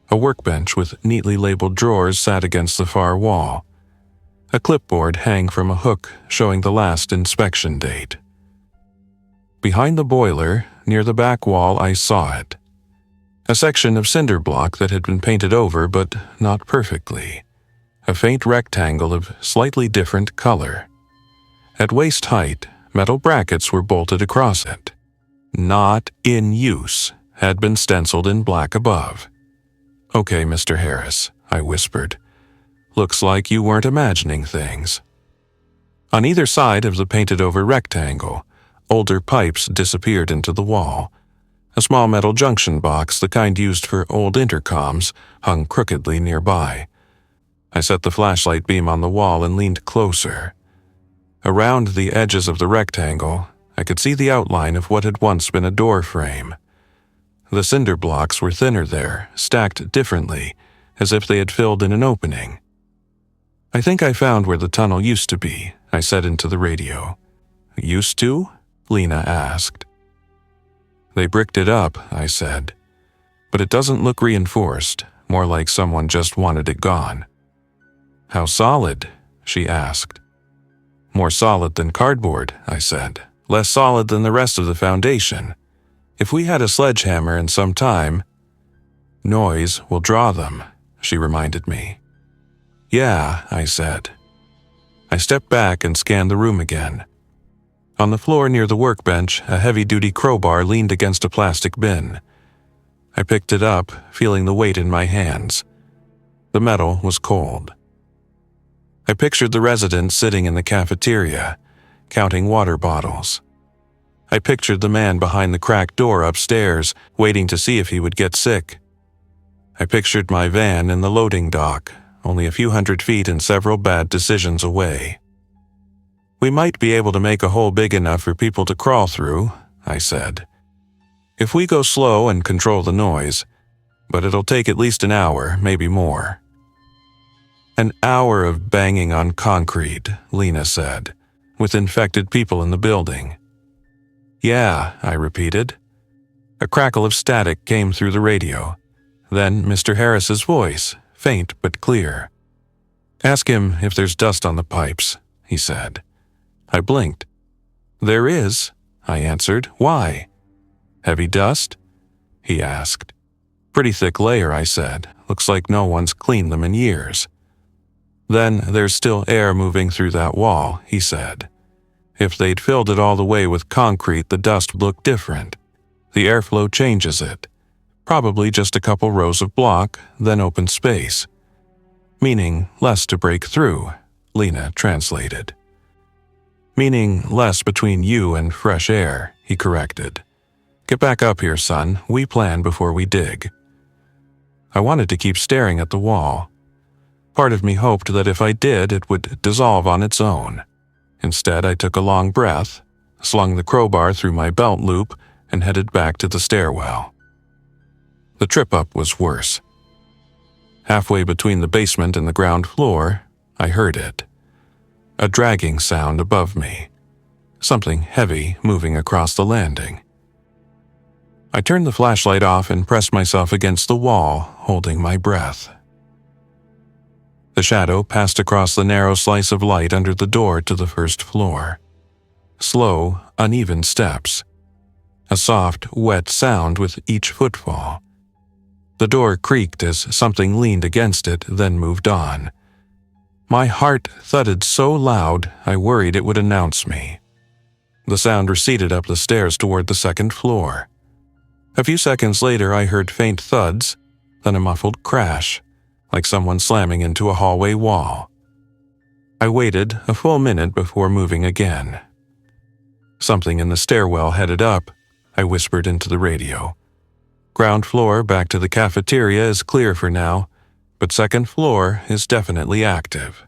A: A workbench with neatly labeled drawers sat against the far wall. A clipboard hung from a hook showing the last inspection date. Behind the boiler, near the back wall, I saw it. A section of cinder block that had been painted over, but not perfectly. A faint rectangle of slightly different color. At waist height, metal brackets were bolted across it. "Not in use" had been stenciled in black above. "Okay, Mr. Harris," I whispered. "Looks like you weren't imagining things." On either side of the painted-over rectangle, older pipes disappeared into the wall. A small metal junction box, the kind used for old intercoms, hung crookedly nearby. I set the flashlight beam on the wall and leaned closer. Around the edges of the rectangle, I could see the outline of what had once been a door frame. The cinder blocks were thinner there, stacked differently, as if they had filled in an opening. "I think I found where the tunnel used to be," I said into the radio. "Used to?" Lena asked. "They bricked it up," I said. "But it doesn't look reinforced, more like someone just wanted it gone." "How solid?" she asked. "More solid than cardboard," I said. "Less solid than the rest of the foundation. If we had a sledgehammer and some time—" "Noise will draw them," she reminded me. "Yeah," I said. I stepped back and scanned the room again. On the floor near the workbench, a heavy-duty crowbar leaned against a plastic bin. I picked it up, feeling the weight in my hands. The metal was cold. I pictured the resident sitting in the cafeteria, counting water bottles. I pictured the man behind the cracked door upstairs, waiting to see if he would get sick. I pictured my van in the loading dock, only a few hundred feet and several bad decisions away. "We might be able to make a hole big enough for people to crawl through," I said. "If we go slow and control the noise, but it'll take at least an hour, maybe more." "An hour of banging on concrete," Lena said, "with infected people in the building." "Yeah," I repeated. A crackle of static came through the radio. Then Mr. Harris's voice, faint but clear. "Ask him if there's dust on the pipes," he said. I blinked. "There is," I answered. "Why?" "Heavy dust?" he asked. "Pretty thick layer," I said. "Looks like no one's cleaned them in years." "Then there's still air moving through that wall," he said. "If they'd filled it all the way with concrete, the dust would look different. The airflow changes it. Probably just a couple rows of block, then open space. Meaning less to break through," Lena translated. "Meaning less between you and fresh air," he corrected. "Get back up here, son. We plan before we dig." I wanted to keep staring at the wall. Part of me hoped that if I did, it would dissolve on its own. Instead, I took a long breath, slung the crowbar through my belt loop, and headed back to the stairwell. The trip up was worse. Halfway between the basement and the ground floor, I heard it. A dragging sound above me. Something heavy moving across the landing. I turned the flashlight off and pressed myself against the wall, holding my breath. The shadow passed across the narrow slice of light under the door to the first floor. Slow, uneven steps. A soft, wet sound with each footfall. The door creaked as something leaned against it, then moved on. My heart thudded so loud I worried it would announce me. The sound receded up the stairs toward the second floor. A few seconds later, I heard faint thuds, then a muffled crash, like someone slamming into a hallway wall. I waited a full minute before moving again. Something in the stairwell headed up, I whispered into the radio. Ground floor back to the cafeteria is clear for now, but second floor is definitely active.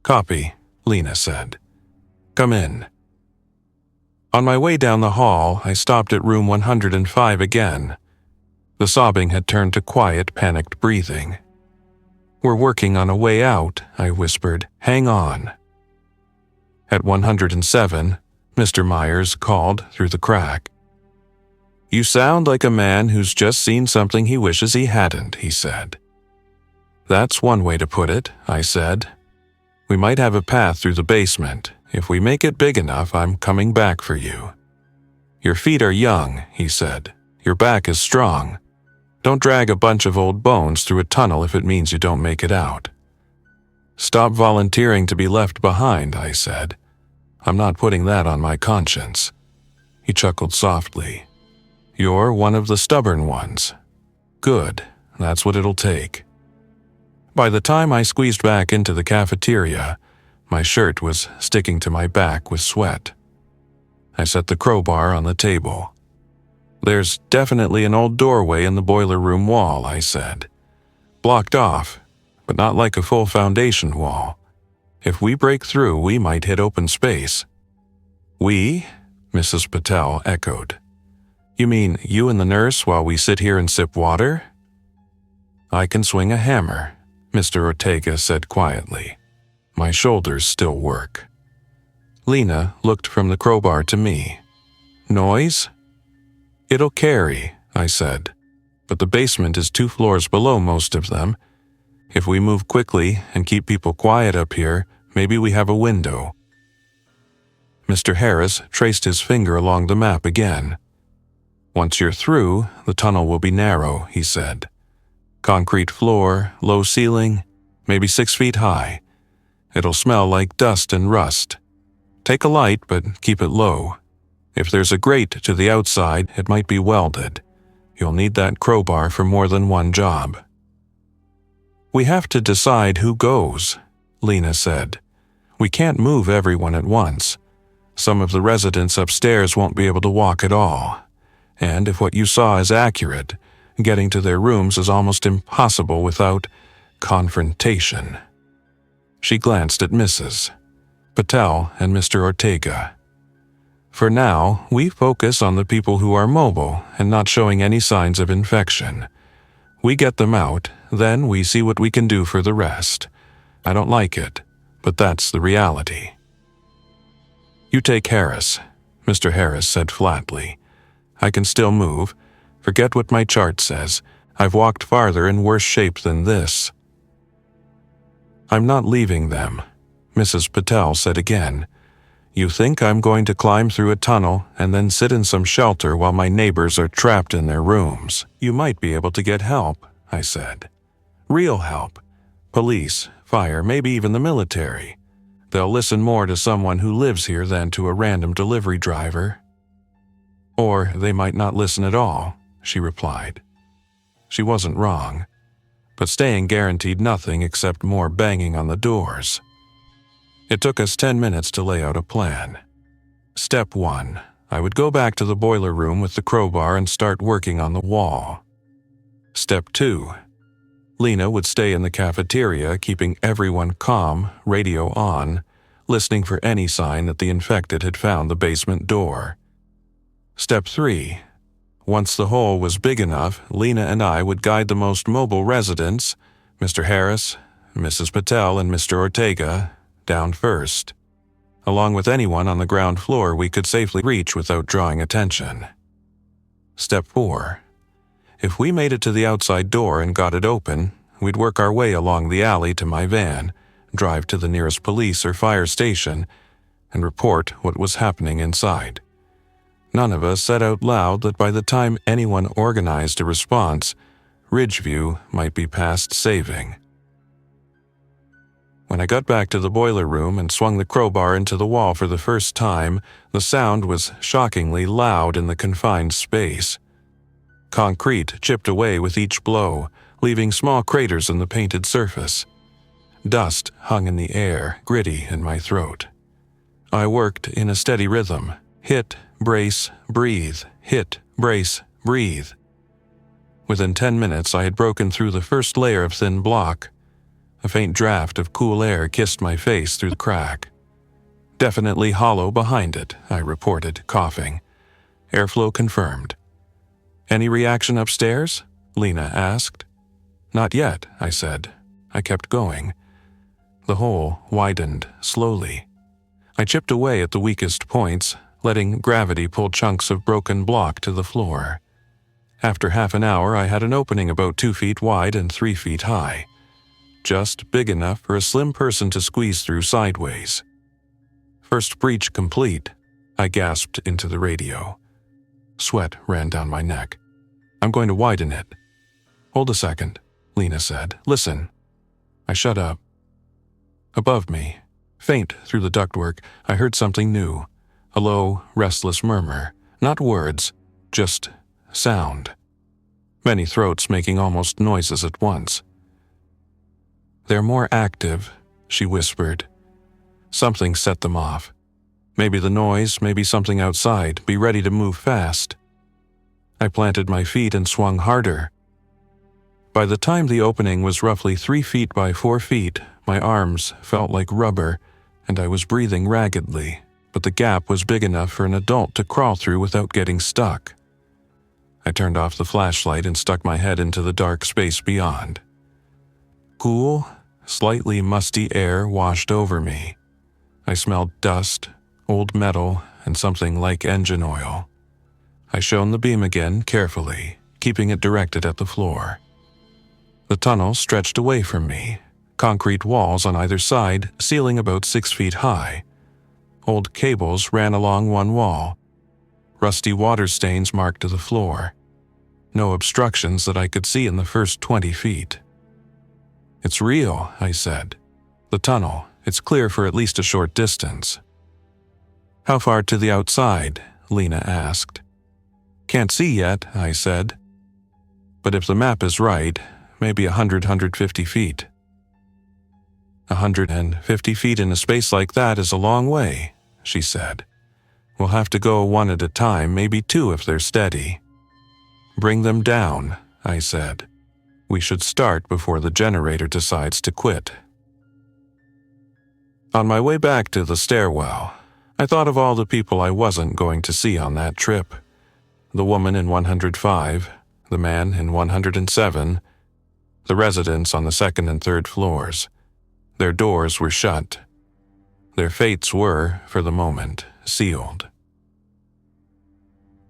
A: Copy, Lena said. Come in. On my way down the hall, I stopped at room 105 again. The sobbing had turned to quiet, panicked breathing. We're working on a way out, I whispered. Hang on. At 107, Mr. Myers called through the crack. You sound like a man who's just seen something he wishes he hadn't, he said. That's one way to put it, I said. We might have a path through the basement. If we make it big enough, I'm coming back for you. Your feet are young, he said. Your back is strong. Don't drag a bunch of old bones through a tunnel if it means you don't make it out. Stop volunteering to be left behind, I said. I'm not putting that on my conscience. He chuckled softly. You're one of the stubborn ones. Good, that's what it'll take. By the time I squeezed back into the cafeteria, my shirt was sticking to my back with sweat. I set the crowbar on the table. There's definitely an old doorway in the boiler room wall, I said. Blocked off, but not like a full foundation wall. If we break through, we might hit open space. We? Mrs. Patel echoed. You mean you and the nurse while we sit here and sip water? I can swing a hammer, Mr. Ortega said quietly. My shoulders still work. Lena looked from the crowbar to me. Noise? It'll carry, I said, but the basement is 2 floors below most of them. If we move quickly and keep people quiet up here, maybe we have a window. Mr. Harris traced his finger along the map again. Once you're through, the tunnel will be narrow, he said. Concrete floor, low ceiling, maybe 6 feet high. It'll smell like dust and rust. Take a light, but keep it low. If there's a grate to the outside, it might be welded. You'll need that crowbar for more than one job. We have to decide who goes, Lena said. We can't move everyone at once. Some of the residents upstairs won't be able to walk at all. And if what you saw is accurate, getting to their rooms is almost impossible without confrontation. She glanced at Mrs. Patel and Mr. Ortega. For now, we focus on the people who are mobile and not showing any signs of infection. We get them out, then we see what we can do for the rest. I don't like it, but that's the reality. You take Harris, Mr. Harris said flatly. I can still move. Forget what my chart says. I've walked farther in worse shape than this. I'm not leaving them, Mrs. Patel said again. You think I'm going to climb through a tunnel and then sit in some shelter while my neighbors are trapped in their rooms? You might be able to get help, I said. Real help. Police, fire, maybe even the military. They'll listen more to someone who lives here than to a random delivery driver. Or they might not listen at all, she replied. She wasn't wrong, but staying guaranteed nothing except more banging on the doors. It took us 10 minutes to lay out a plan. Step 1, I would go back to the boiler room with the crowbar and start working on the wall. Step 2, Lena would stay in the cafeteria, keeping everyone calm, radio on, listening for any sign that the infected had found the basement door. Step 3. Once the hole was big enough, Lena and I would guide the most mobile residents, Mr. Harris, Mrs. Patel, and Mr. Ortega, down first, along with anyone on the ground floor we could safely reach without drawing attention. Step 4. If we made it to the outside door and got it open, we'd work our way along the alley to my van, drive to the nearest police or fire station, and report what was happening inside. None of us said out loud that by the time anyone organized a response, Ridgeview might be past saving. When I got back to the boiler room and swung the crowbar into the wall for the first time, the sound was shockingly loud in the confined space. Concrete chipped away with each blow, leaving small craters in the painted surface. Dust hung in the air, gritty in my throat. I worked in a steady rhythm. Hit, brace, breathe. Hit, brace, breathe. Within 10 minutes, I had broken through the first layer of thin block. A faint draft of cool air kissed my face through the crack. Definitely hollow behind it, I reported, coughing. Airflow confirmed. Any reaction upstairs? Lena asked. Not yet, I said. I kept going. The hole widened slowly. I chipped away at the weakest points, letting gravity pull chunks of broken block to the floor. After half an hour, I had an opening about 2 feet wide and 3 feet high. Just big enough for a slim person to squeeze through sideways. First breach complete, I gasped into the radio. Sweat ran down my neck. I'm going to widen it. Hold a second, Lena said. Listen. I shut up. Above me, faint through the ductwork, I heard something new. A low, restless murmur. Not words, just sound. Many throats making almost noises at once. They're more active, she whispered. Something set them off. Maybe the noise, maybe something outside. Be ready to move fast. I planted my feet and swung harder. By the time the opening was roughly 3 feet by 4 feet, my arms felt like rubber, and I was breathing raggedly, but the gap was big enough for an adult to crawl through without getting stuck. I turned off the flashlight and stuck my head into the dark space beyond. Cool, slightly musty air washed over me. I smelled dust, old metal, and something like engine oil. I shone the beam again carefully, keeping it directed at the floor. The tunnel stretched away from me, concrete walls on either side, ceiling about 6 feet high. Old cables ran along one wall. Rusty water stains marked the floor. No obstructions that I could see in the first 20 feet. It's real, I said. The tunnel, it's clear for at least a short distance. How far to the outside? Lena asked. Can't see yet, I said. But if the map is right, maybe 150 feet. 150 feet in a space like that is a long way, she said. We'll have to go one at a time, maybe two if they're steady. Bring them down, I said. We should start before the generator decides to quit. On my way back to the stairwell, I thought of all the people I wasn't going to see on that trip. The woman in 105, the man in 107, the residents on the second and third floors. Their doors were shut. Their fates were, for the moment, sealed.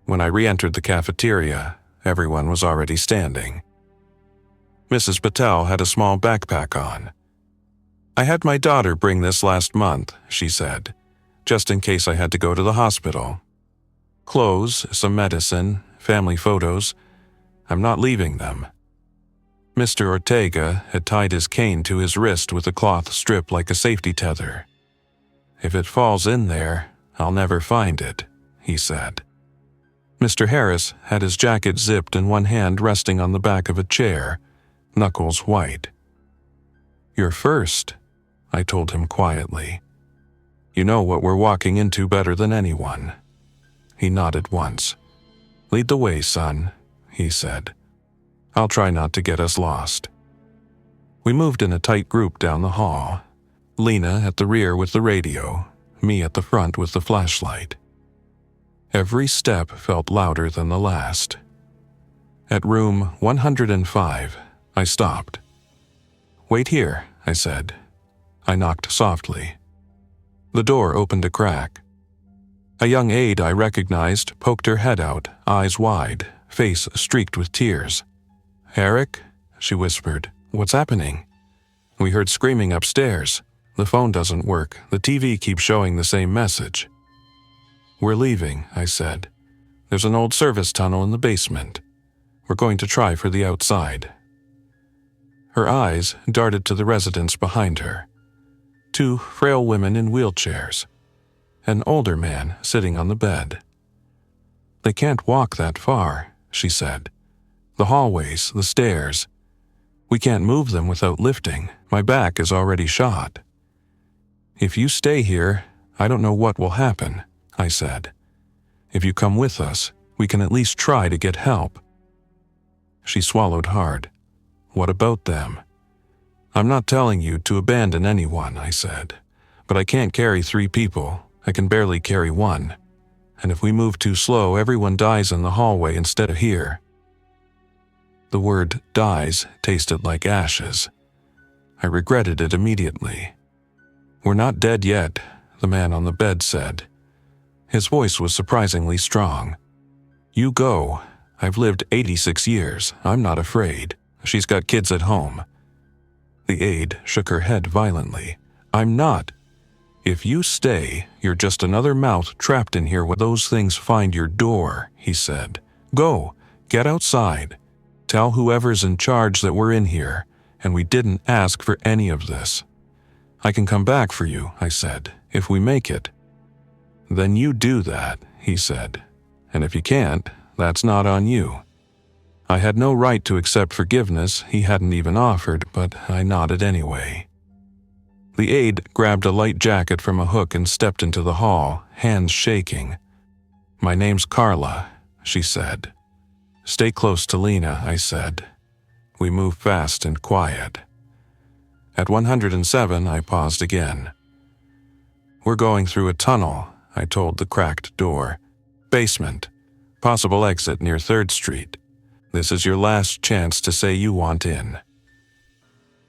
A: When I re-entered the cafeteria, everyone was already standing. Mrs. Patel had a small backpack on. I had my daughter bring this last month, she said, just in case I had to go to the hospital. Clothes, some medicine, family photos. I'm not leaving them. Mr. Ortega had tied his cane to his wrist with a cloth strip like a safety tether. If it falls in there, I'll never find it, he said. Mr. Harris had his jacket zipped and one hand resting on the back of a chair, knuckles white. You're first, I told him quietly. You know what we're walking into better than anyone. He nodded once. Lead the way, son, he said. I'll try not to get us lost. We moved in a tight group down the hall. Lena at the rear with the radio, me at the front with the flashlight. Every step felt louder than the last. At room 105, I stopped. "Wait here," I said. I knocked softly. The door opened a crack. A young aide I recognized poked her head out, eyes wide, face streaked with tears. "Eric," she whispered, "what's happening?" "We heard screaming upstairs. The phone doesn't work. The TV keeps showing the same message." "We're leaving," I said. "There's an old service tunnel in the basement. We're going to try for the outside." Her eyes darted to the residence behind her. 2 frail women in wheelchairs. An older man sitting on the bed. "They can't walk that far," she said. "The hallways, the stairs. We can't move them without lifting. My back is already shot." "If you stay here, I don't know what will happen," I said. "If you come with us, we can at least try to get help." She swallowed hard. "What about them?" "I'm not telling you to abandon anyone," I said. "But I can't carry 3 people. I can barely carry 1. And if we move too slow, everyone dies in the hallway instead of here." The word "dies" tasted like ashes. I regretted it immediately. "We're not dead yet," the man on the bed said. His voice was surprisingly strong. "You go. I've lived 86 years. I'm not afraid. She's got kids at home." The aide shook her head violently. "I'm not. If you stay, you're just another mouth trapped in here when those things find your door," he said. "Go. Get outside. Tell whoever's in charge that we're in here, and we didn't ask for any of this." "I can come back for you," I said, "if we make it." "Then you do that," he said. "And if you can't, that's not on you." I had no right to accept forgiveness he hadn't even offered, but I nodded anyway. The aide grabbed a light jacket from a hook and stepped into the hall, hands shaking. "My name's Carla," she said. "Stay close to Lena," I said. We moved fast and quiet. At 107, I paused again. "We're going through a tunnel," I told the cracked door. "Basement. Possible exit near 3rd Street. This is your last chance to say you want in."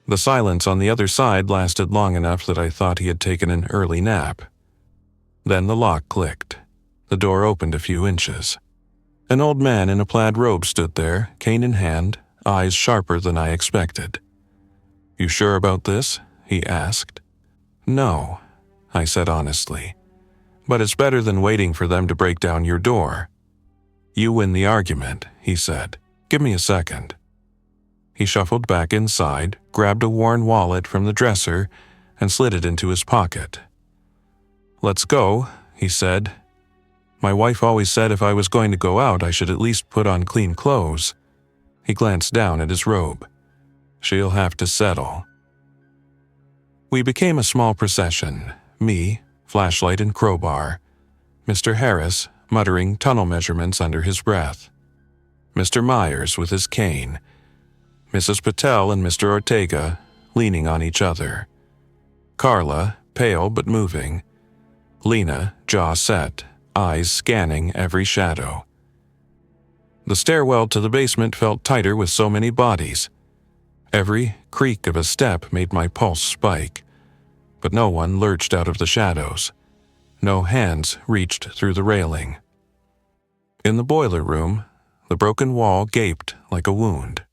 A: The silence on the other side lasted long enough that I thought he had taken an early nap. Then the lock clicked. The door opened a few inches. An old man in a plaid robe stood there, cane in hand, eyes sharper than I expected. "You sure about this?" he asked. "No," I said honestly. "But it's better than waiting for them to break down your door." "You win the argument," he said. "Give me a second." He shuffled back inside, grabbed a worn wallet from the dresser, and slid it into his pocket. "Let's go," he said. "My wife always said if I was going to go out, I should at least put on clean clothes." He glanced down at his robe. "She'll have to settle." We became a small procession, me, flashlight and crowbar, Mr. Harris muttering tunnel measurements under his breath, Mr. Myers with his cane, Mrs. Patel and Mr. Ortega leaning on each other, Carla, pale but moving, Lena, jaw set, eyes scanning every shadow. The stairwell to the basement felt tighter with so many bodies. Every creak of a step made my pulse spike, but no one lurched out of the shadows. No hands reached through the railing. In the boiler room, the broken wall gaped like a wound.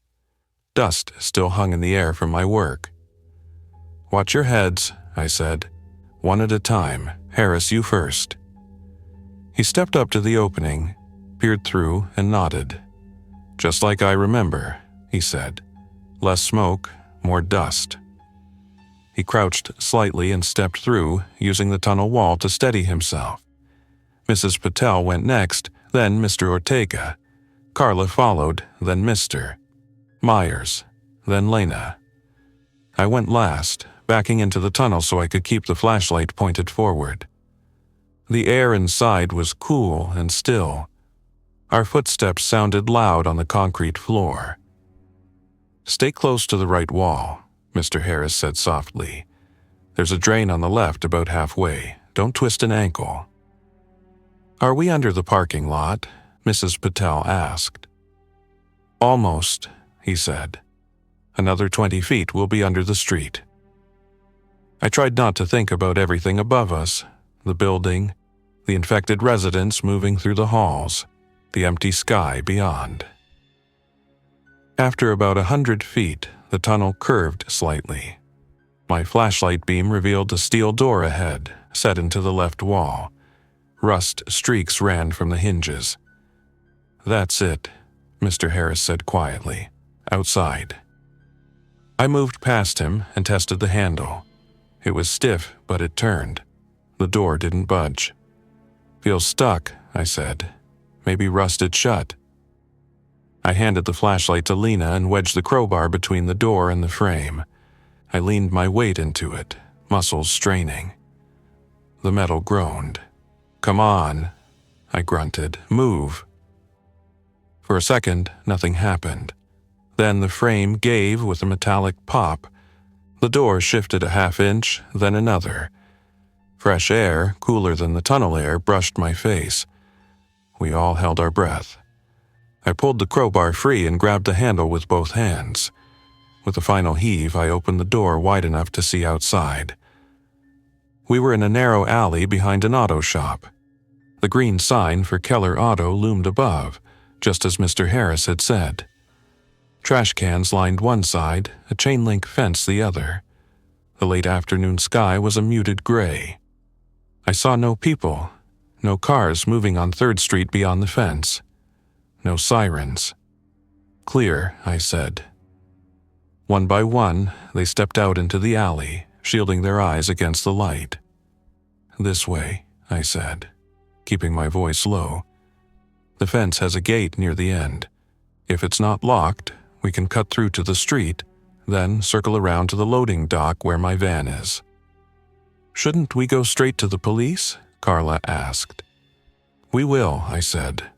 A: Dust still hung in the air from my work. "Watch your heads," I said. "One at a time. Harris, you first." He stepped up to the opening, peered through, and nodded. "Just like I remember," he said. "Less smoke, more dust." He crouched slightly and stepped through, using the tunnel wall to steady himself. Mrs. Patel went next, then Mr. Ortega. Carla followed, then Mr. Myers, then Lena. I went last, backing into the tunnel so I could keep the flashlight pointed forward. The air inside was cool and still. Our footsteps sounded loud on the concrete floor. "Stay close to the right wall," Mr. Harris said softly. "There's a drain on the left about halfway. Don't twist an ankle." "Are we under the parking lot?" Mrs. Patel asked. "Almost," he said. "Another 20 feet we'll be under the street." I tried not to think about everything above us, the building, the infected residents moving through the halls, the empty sky beyond. After about 100 feet, the tunnel curved slightly. My flashlight beam revealed a steel door ahead, set into the left wall. Rust streaks ran from the hinges. "That's it," Mr. Harris said quietly. "Outside." I moved past him and tested the handle. It was stiff, but it turned. The door didn't budge. "Feels stuck," I said. "Maybe rusted shut." I handed the flashlight to Lena and wedged the crowbar between the door and the frame. I leaned my weight into it, muscles straining. The metal groaned. "Come on," I grunted. "Move." For a second, nothing happened. Then the frame gave with a metallic pop. The door shifted a half-inch, then another. Fresh air, cooler than the tunnel air, brushed my face. We all held our breath. I pulled the crowbar free and grabbed the handle with both hands. With a final heave, I opened the door wide enough to see outside. We were in a narrow alley behind an auto shop. The green sign for Keller Auto loomed above, just as Mr. Harris had said. Trash cans lined one side, a chain-link fence the other. The late afternoon sky was a muted gray. I saw no people, no cars moving on 3rd Street beyond the fence. No sirens. "Clear," I said. One by one, they stepped out into the alley, shielding their eyes against the light. "This way," I said, keeping my voice low. "The fence has a gate near the end. If it's not locked, we can cut through to the street, then circle around to the loading dock where my van is." "Shouldn't we go straight to the police?" Carla asked. "We will," I said.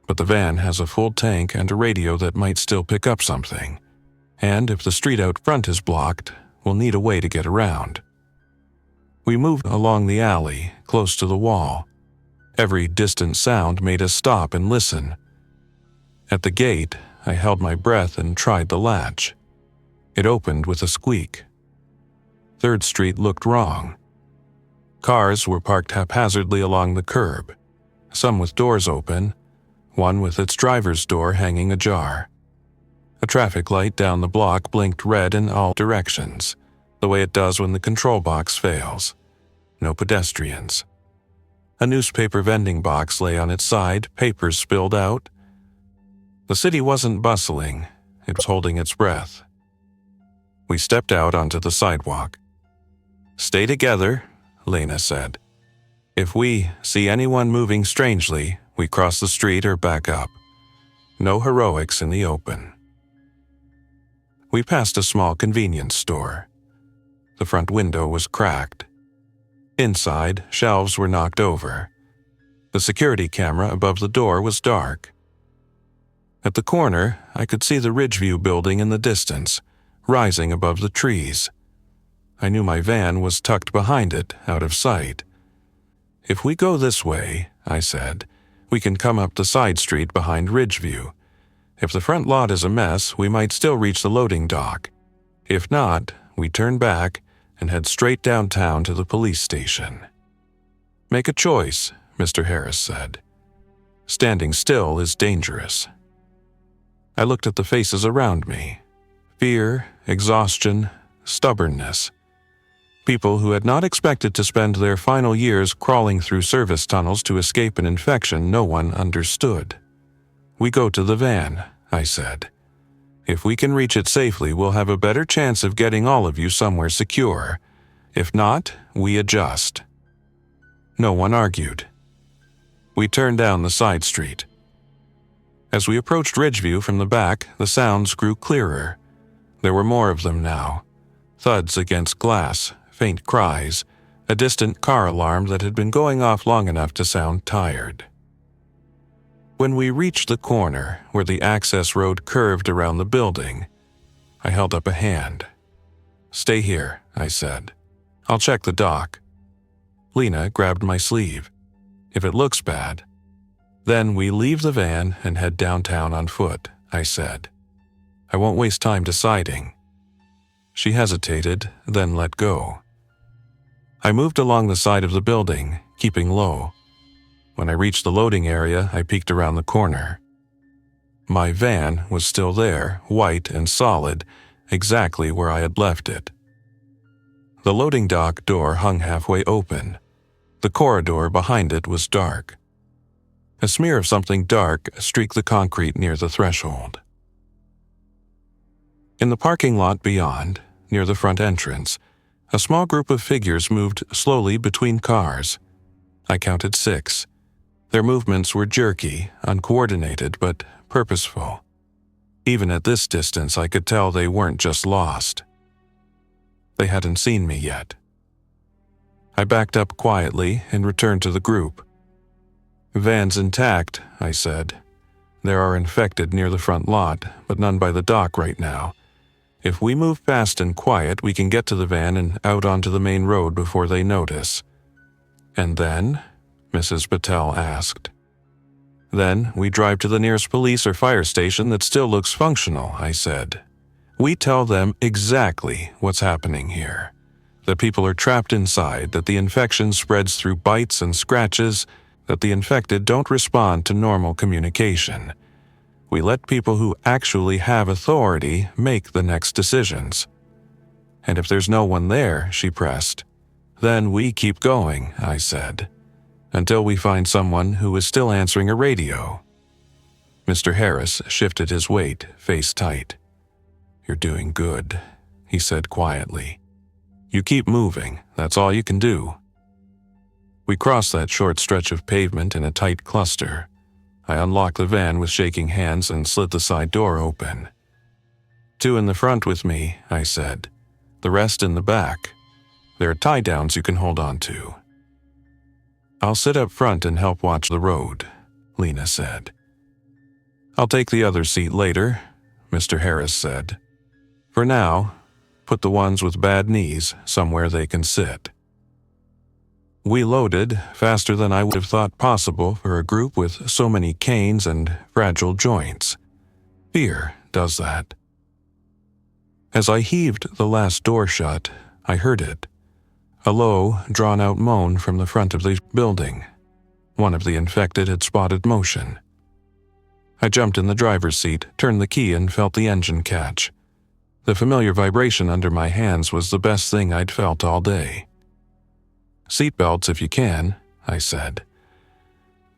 A: "But the van has a full tank and a radio that might still pick up something. And if the street out front is blocked, we'll need a way to get around." We moved along the alley, close to the wall. Every distant sound made us stop and listen. At the gate, I held my breath and tried the latch. It opened with a squeak. 3rd Street looked wrong. Cars were parked haphazardly along the curb, some with doors open, one with its driver's door hanging ajar. A traffic light down the block blinked red in all directions, the way it does when the control box fails. No pedestrians. A newspaper vending box lay on its side, papers spilled out. The city wasn't bustling, it was holding its breath. We stepped out onto the sidewalk. "Stay together," Lena said. "If we see anyone moving strangely, we cross the street or back up. No heroics in the open." We passed a small convenience store. The front window was cracked. Inside, shelves were knocked over. The security camera above the door was dark. At the corner, I could see the Ridgeview building in the distance, rising above the trees. I knew my van was tucked behind it, out of sight. "If we go this way," I said, "we can come up the side street behind Ridgeview. If the front lot is a mess, we might still reach the loading dock. If not, we turn back and head straight downtown to the police station." "Make a choice," Mr. Harris said. "Standing still is dangerous." I looked at the faces around me. Fear, exhaustion, stubbornness. People who had not expected to spend their final years crawling through service tunnels to escape an infection no one understood. "We go to the van," I said. "If we can reach it safely, we'll have a better chance of getting all of you somewhere secure. If not, we adjust." No one argued. We turned down the side street. As we approached Ridgeview from the back, the sounds grew clearer. There were more of them now. Thuds against glass, faint cries, a distant car alarm that had been going off long enough to sound tired. When we reached the corner where the access road curved around the building, I held up a hand. "Stay here," I said. "I'll check the dock." Lena grabbed my sleeve. "If it looks bad." "Then we leave the van and head downtown on foot," I said. "I won't waste time deciding." She hesitated, then let go. I moved along the side of the building, keeping low. When I reached the loading area, I peeked around the corner. My van was still there, white and solid, exactly where I had left it. The loading dock door hung halfway open. The corridor behind it was dark. A smear of something dark streaked the concrete near the threshold. In the parking lot beyond, near the front entrance, a small group of figures moved slowly between cars. I counted 6. Their movements were jerky, uncoordinated, but purposeful. Even at this distance, I could tell they weren't just lost. They hadn't seen me yet. I backed up quietly and returned to the group. "Van's intact," I said. "There are infected near the front lot, but none by the dock right now. If we move fast and quiet, we can get to the van and out onto the main road before they notice." "And then?" Mrs. Patel asked. "Then we drive to the nearest police or fire station that still looks functional," I said. "We tell them exactly what's happening here. That people are trapped inside, that the infection spreads through bites and scratches, that the infected don't respond to normal communication. We let people who actually have authority make the next decisions." "And if there's no one there," she pressed. "Then we keep going," I said, "until we find someone who is still answering a radio." Mr. Harris shifted his weight, face tight. "You're doing good," he said quietly. "You keep moving, that's all you can do." We crossed that short stretch of pavement in a tight cluster. I unlocked the van with shaking hands and slid the side door open. "2 in the front with me," I said. "The rest in the back. There are tie-downs you can hold on to." "I'll sit up front and help watch the road," Lena said. "I'll take the other seat later," Mr. Harris said. "For now, put the ones with bad knees somewhere they can sit." We loaded faster than I would have thought possible for a group with so many canes and fragile joints. Fear does that. As I heaved the last door shut, I heard it. A low, drawn-out moan from the front of the building. One of the infected had spotted motion. I jumped in the driver's seat, turned the key, and felt the engine catch. The familiar vibration under my hands was the best thing I'd felt all day. "Seatbelts if you can," I said.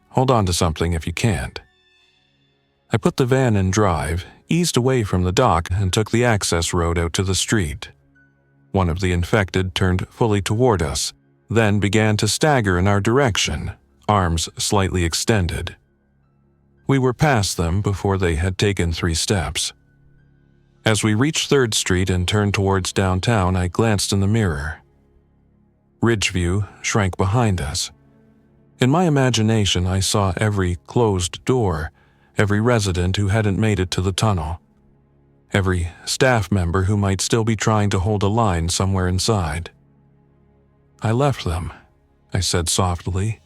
A: "Hold on to something if you can't." I put the van in drive, eased away from the dock, and took the access road out to the street. One of the infected turned fully toward us, then began to stagger in our direction, arms slightly extended. We were past them before they had taken 3 steps. As we reached 3rd Street and turned towards downtown, I glanced in the mirror. Ridgeview shrank behind us. In my imagination, I saw every closed door, every resident who hadn't made it to the tunnel, every staff member who might still be trying to hold a line somewhere inside. "I left them," I said softly,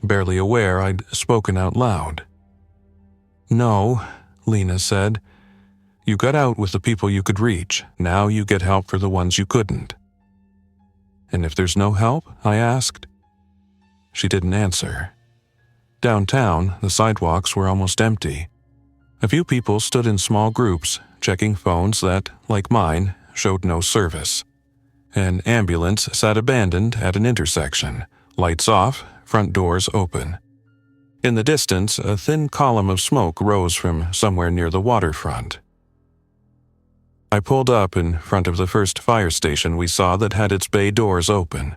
A: barely aware I'd spoken out loud. "No," Lena said. "You got out with the people you could reach. Now you get help for the ones you couldn't." "And if there's no help?" I asked. She didn't answer. Downtown, the sidewalks were almost empty. A few people stood in small groups, checking phones that, like mine, showed no service. An ambulance sat abandoned at an intersection, lights off, front doors open. In the distance, a thin column of smoke rose from somewhere near the waterfront. I pulled up in front of the first fire station we saw that had its bay doors open.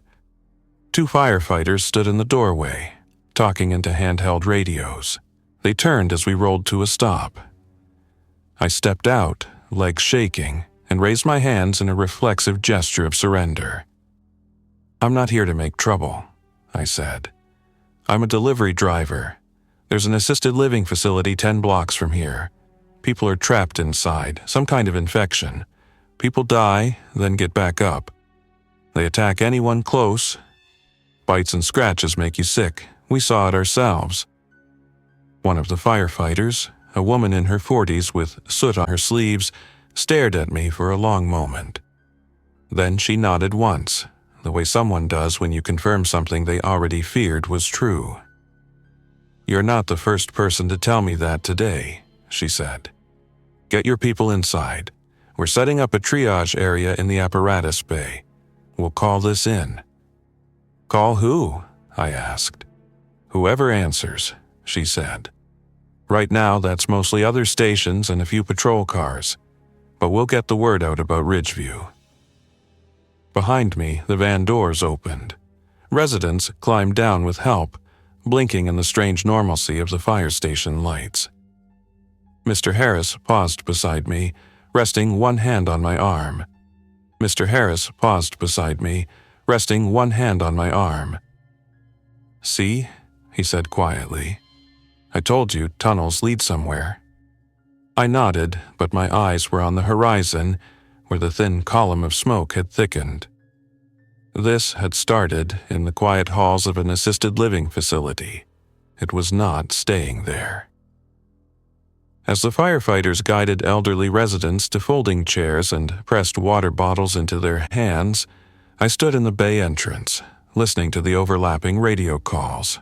A: 2 firefighters stood in the doorway, talking into handheld radios. They turned as we rolled to a stop. I stepped out, legs shaking, and raised my hands in a reflexive gesture of surrender. "I'm not here to make trouble," I said. "I'm a delivery driver. There's an assisted living facility 10 blocks from here. People are trapped inside, some kind of infection. People die, then get back up. They attack anyone close. Bites and scratches make you sick. We saw it ourselves. One of the firefighters, a woman in her 40s with soot on her sleeves, stared at me for a long moment. Then she nodded once, the way someone does when you confirm something they already feared was true. "You're not the first person to tell me that today," she said. "Get your people inside. We're setting up a triage area in the apparatus bay. We'll call this in." "Call who?" I asked. "Whoever answers," she said. "Right now, that's mostly other stations and a few patrol cars, but we'll get the word out about Ridgeview." Behind me, the van doors opened. Residents climbed down with help, blinking in the strange normalcy of the fire station lights. Mr. Harris paused beside me, resting one hand on my arm. Mr. Harris paused beside me, resting one hand on my arm. "See?" he said quietly. "I told you tunnels lead somewhere." I nodded, but my eyes were on the horizon, where the thin column of smoke had thickened. This had started in the quiet halls of an assisted living facility. It was not staying there. As the firefighters guided elderly residents to folding chairs and pressed water bottles into their hands, I stood in the bay entrance, listening to the overlapping radio calls.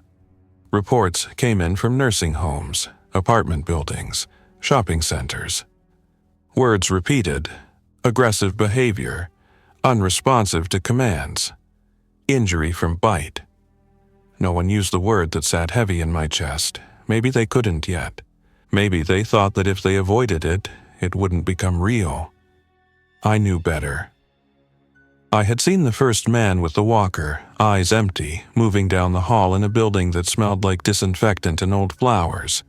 A: Reports came in from nursing homes, apartment buildings, shopping centers. Words repeated: aggressive behavior, unresponsive to commands, injury from bite. No one used the word that sat heavy in my chest. Maybe they couldn't yet. Maybe they thought that if they avoided it, it wouldn't become real. I knew better. I had seen the first man with the walker, eyes empty, moving down the hall in a building that smelled like disinfectant and old flowers.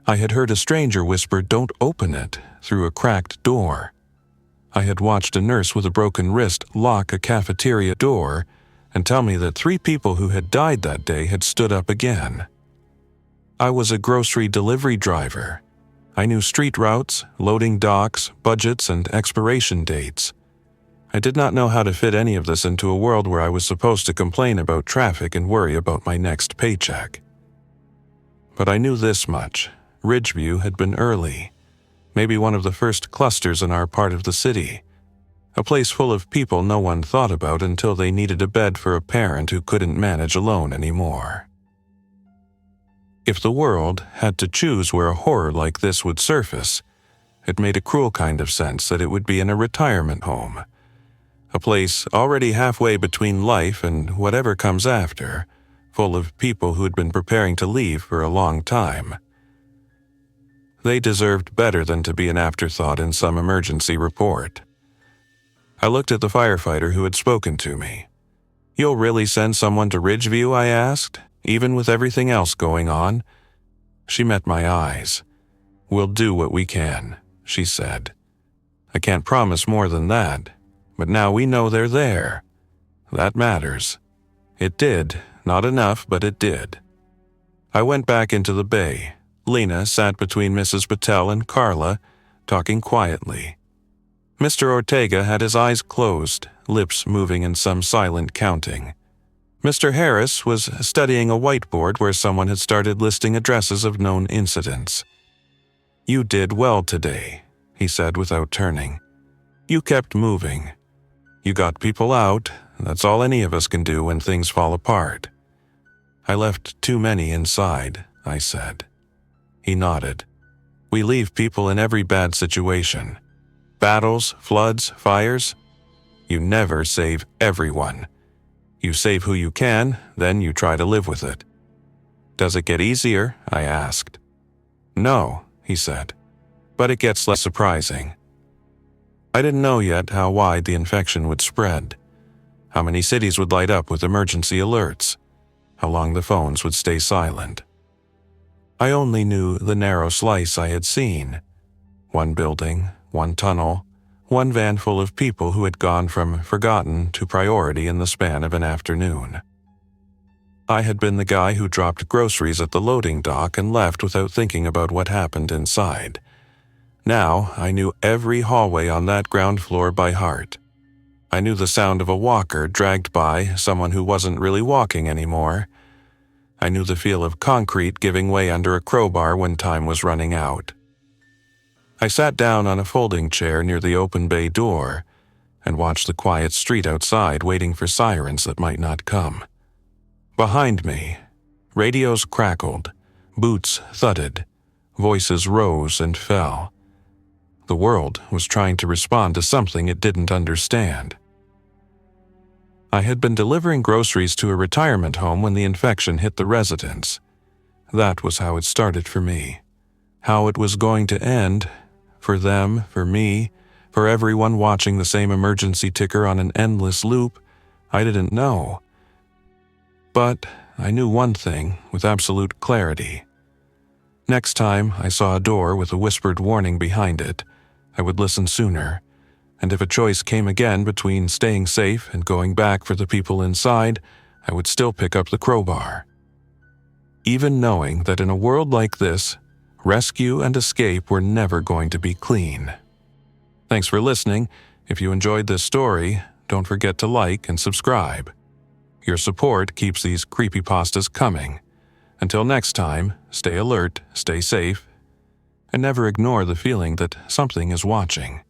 A: I had heard a stranger whisper, "Don't open it," through a cracked door. I had watched a nurse with a broken wrist lock a cafeteria door and tell me that 3 people who had died that day had stood up again. I was a grocery delivery driver. I knew street routes, loading docks, budgets, and expiration dates. I did not know how to fit any of this into a world where I was supposed to complain about traffic and worry about my next paycheck. But I knew this much: Ridgeview had been early, maybe one of the first clusters in our part of the city, a place full of people no one thought about until they needed a bed for a parent who couldn't manage alone anymore. If the world had to choose where a horror like this would surface, it made a cruel kind of sense that it would be in a retirement home, a place already halfway between life and whatever comes after, full of people who had been preparing to leave for a long time. They deserved better than to be an afterthought in some emergency report. I looked at the firefighter who had spoken to me. "You'll really send someone to Ridgeview?" I asked, "even with everything else going on?" She met my eyes. "We'll do what we can," she said. "I can't promise more than that, but now we know they're there. That matters." It did, not enough, but it did. I went back into the bay. Lena sat between Mrs. Patel and Carla, talking quietly. Mr. Ortega had his eyes closed, lips moving in some silent counting. Mr. Harris was studying a whiteboard where someone had started listing addresses of known incidents. "You did well today," he said without turning. "You kept moving. You got people out. That's all any of us can do when things fall apart." "I left too many inside," I said. He nodded. "We leave people in every bad situation. Battles, floods, fires. You never save everyone. You save who you can, then you try to live with it." "Does it get easier?" I asked. "No," he said, "but it gets less surprising." I didn't know yet how wide the infection would spread, how many cities would light up with emergency alerts, how long the phones would stay silent. I only knew the narrow slice I had seen: one building, one tunnel, one van full of people who had gone from forgotten to priority in the span of an afternoon. I had been the guy who dropped groceries at the loading dock and left without thinking about what happened inside. Now I knew every hallway on that ground floor by heart. I knew the sound of a walker dragged by someone who wasn't really walking anymore. I knew the feel of concrete giving way under a crowbar when time was running out. I sat down on a folding chair near the open bay door and watched the quiet street outside, waiting for sirens that might not come. Behind me, radios crackled, boots thudded, voices rose and fell. The world was trying to respond to something it didn't understand. I had been delivering groceries to a retirement home when the infection hit the residence. That was how it started for me. How it was going to end, for them, for me, for everyone watching the same emergency ticker on an endless loop, I didn't know. But I knew one thing with absolute clarity. Next time I saw a door with a whispered warning behind it, I would listen sooner, and if a choice came again between staying safe and going back for the people inside, I would still pick up the crowbar. Even knowing that in a world like this, rescue and escape were never going to be clean. Thanks for listening. If you enjoyed this story, don't forget to like and subscribe. Your support keeps these creepypastas coming. Until next time, stay alert, stay safe, and never ignore the feeling that something is watching.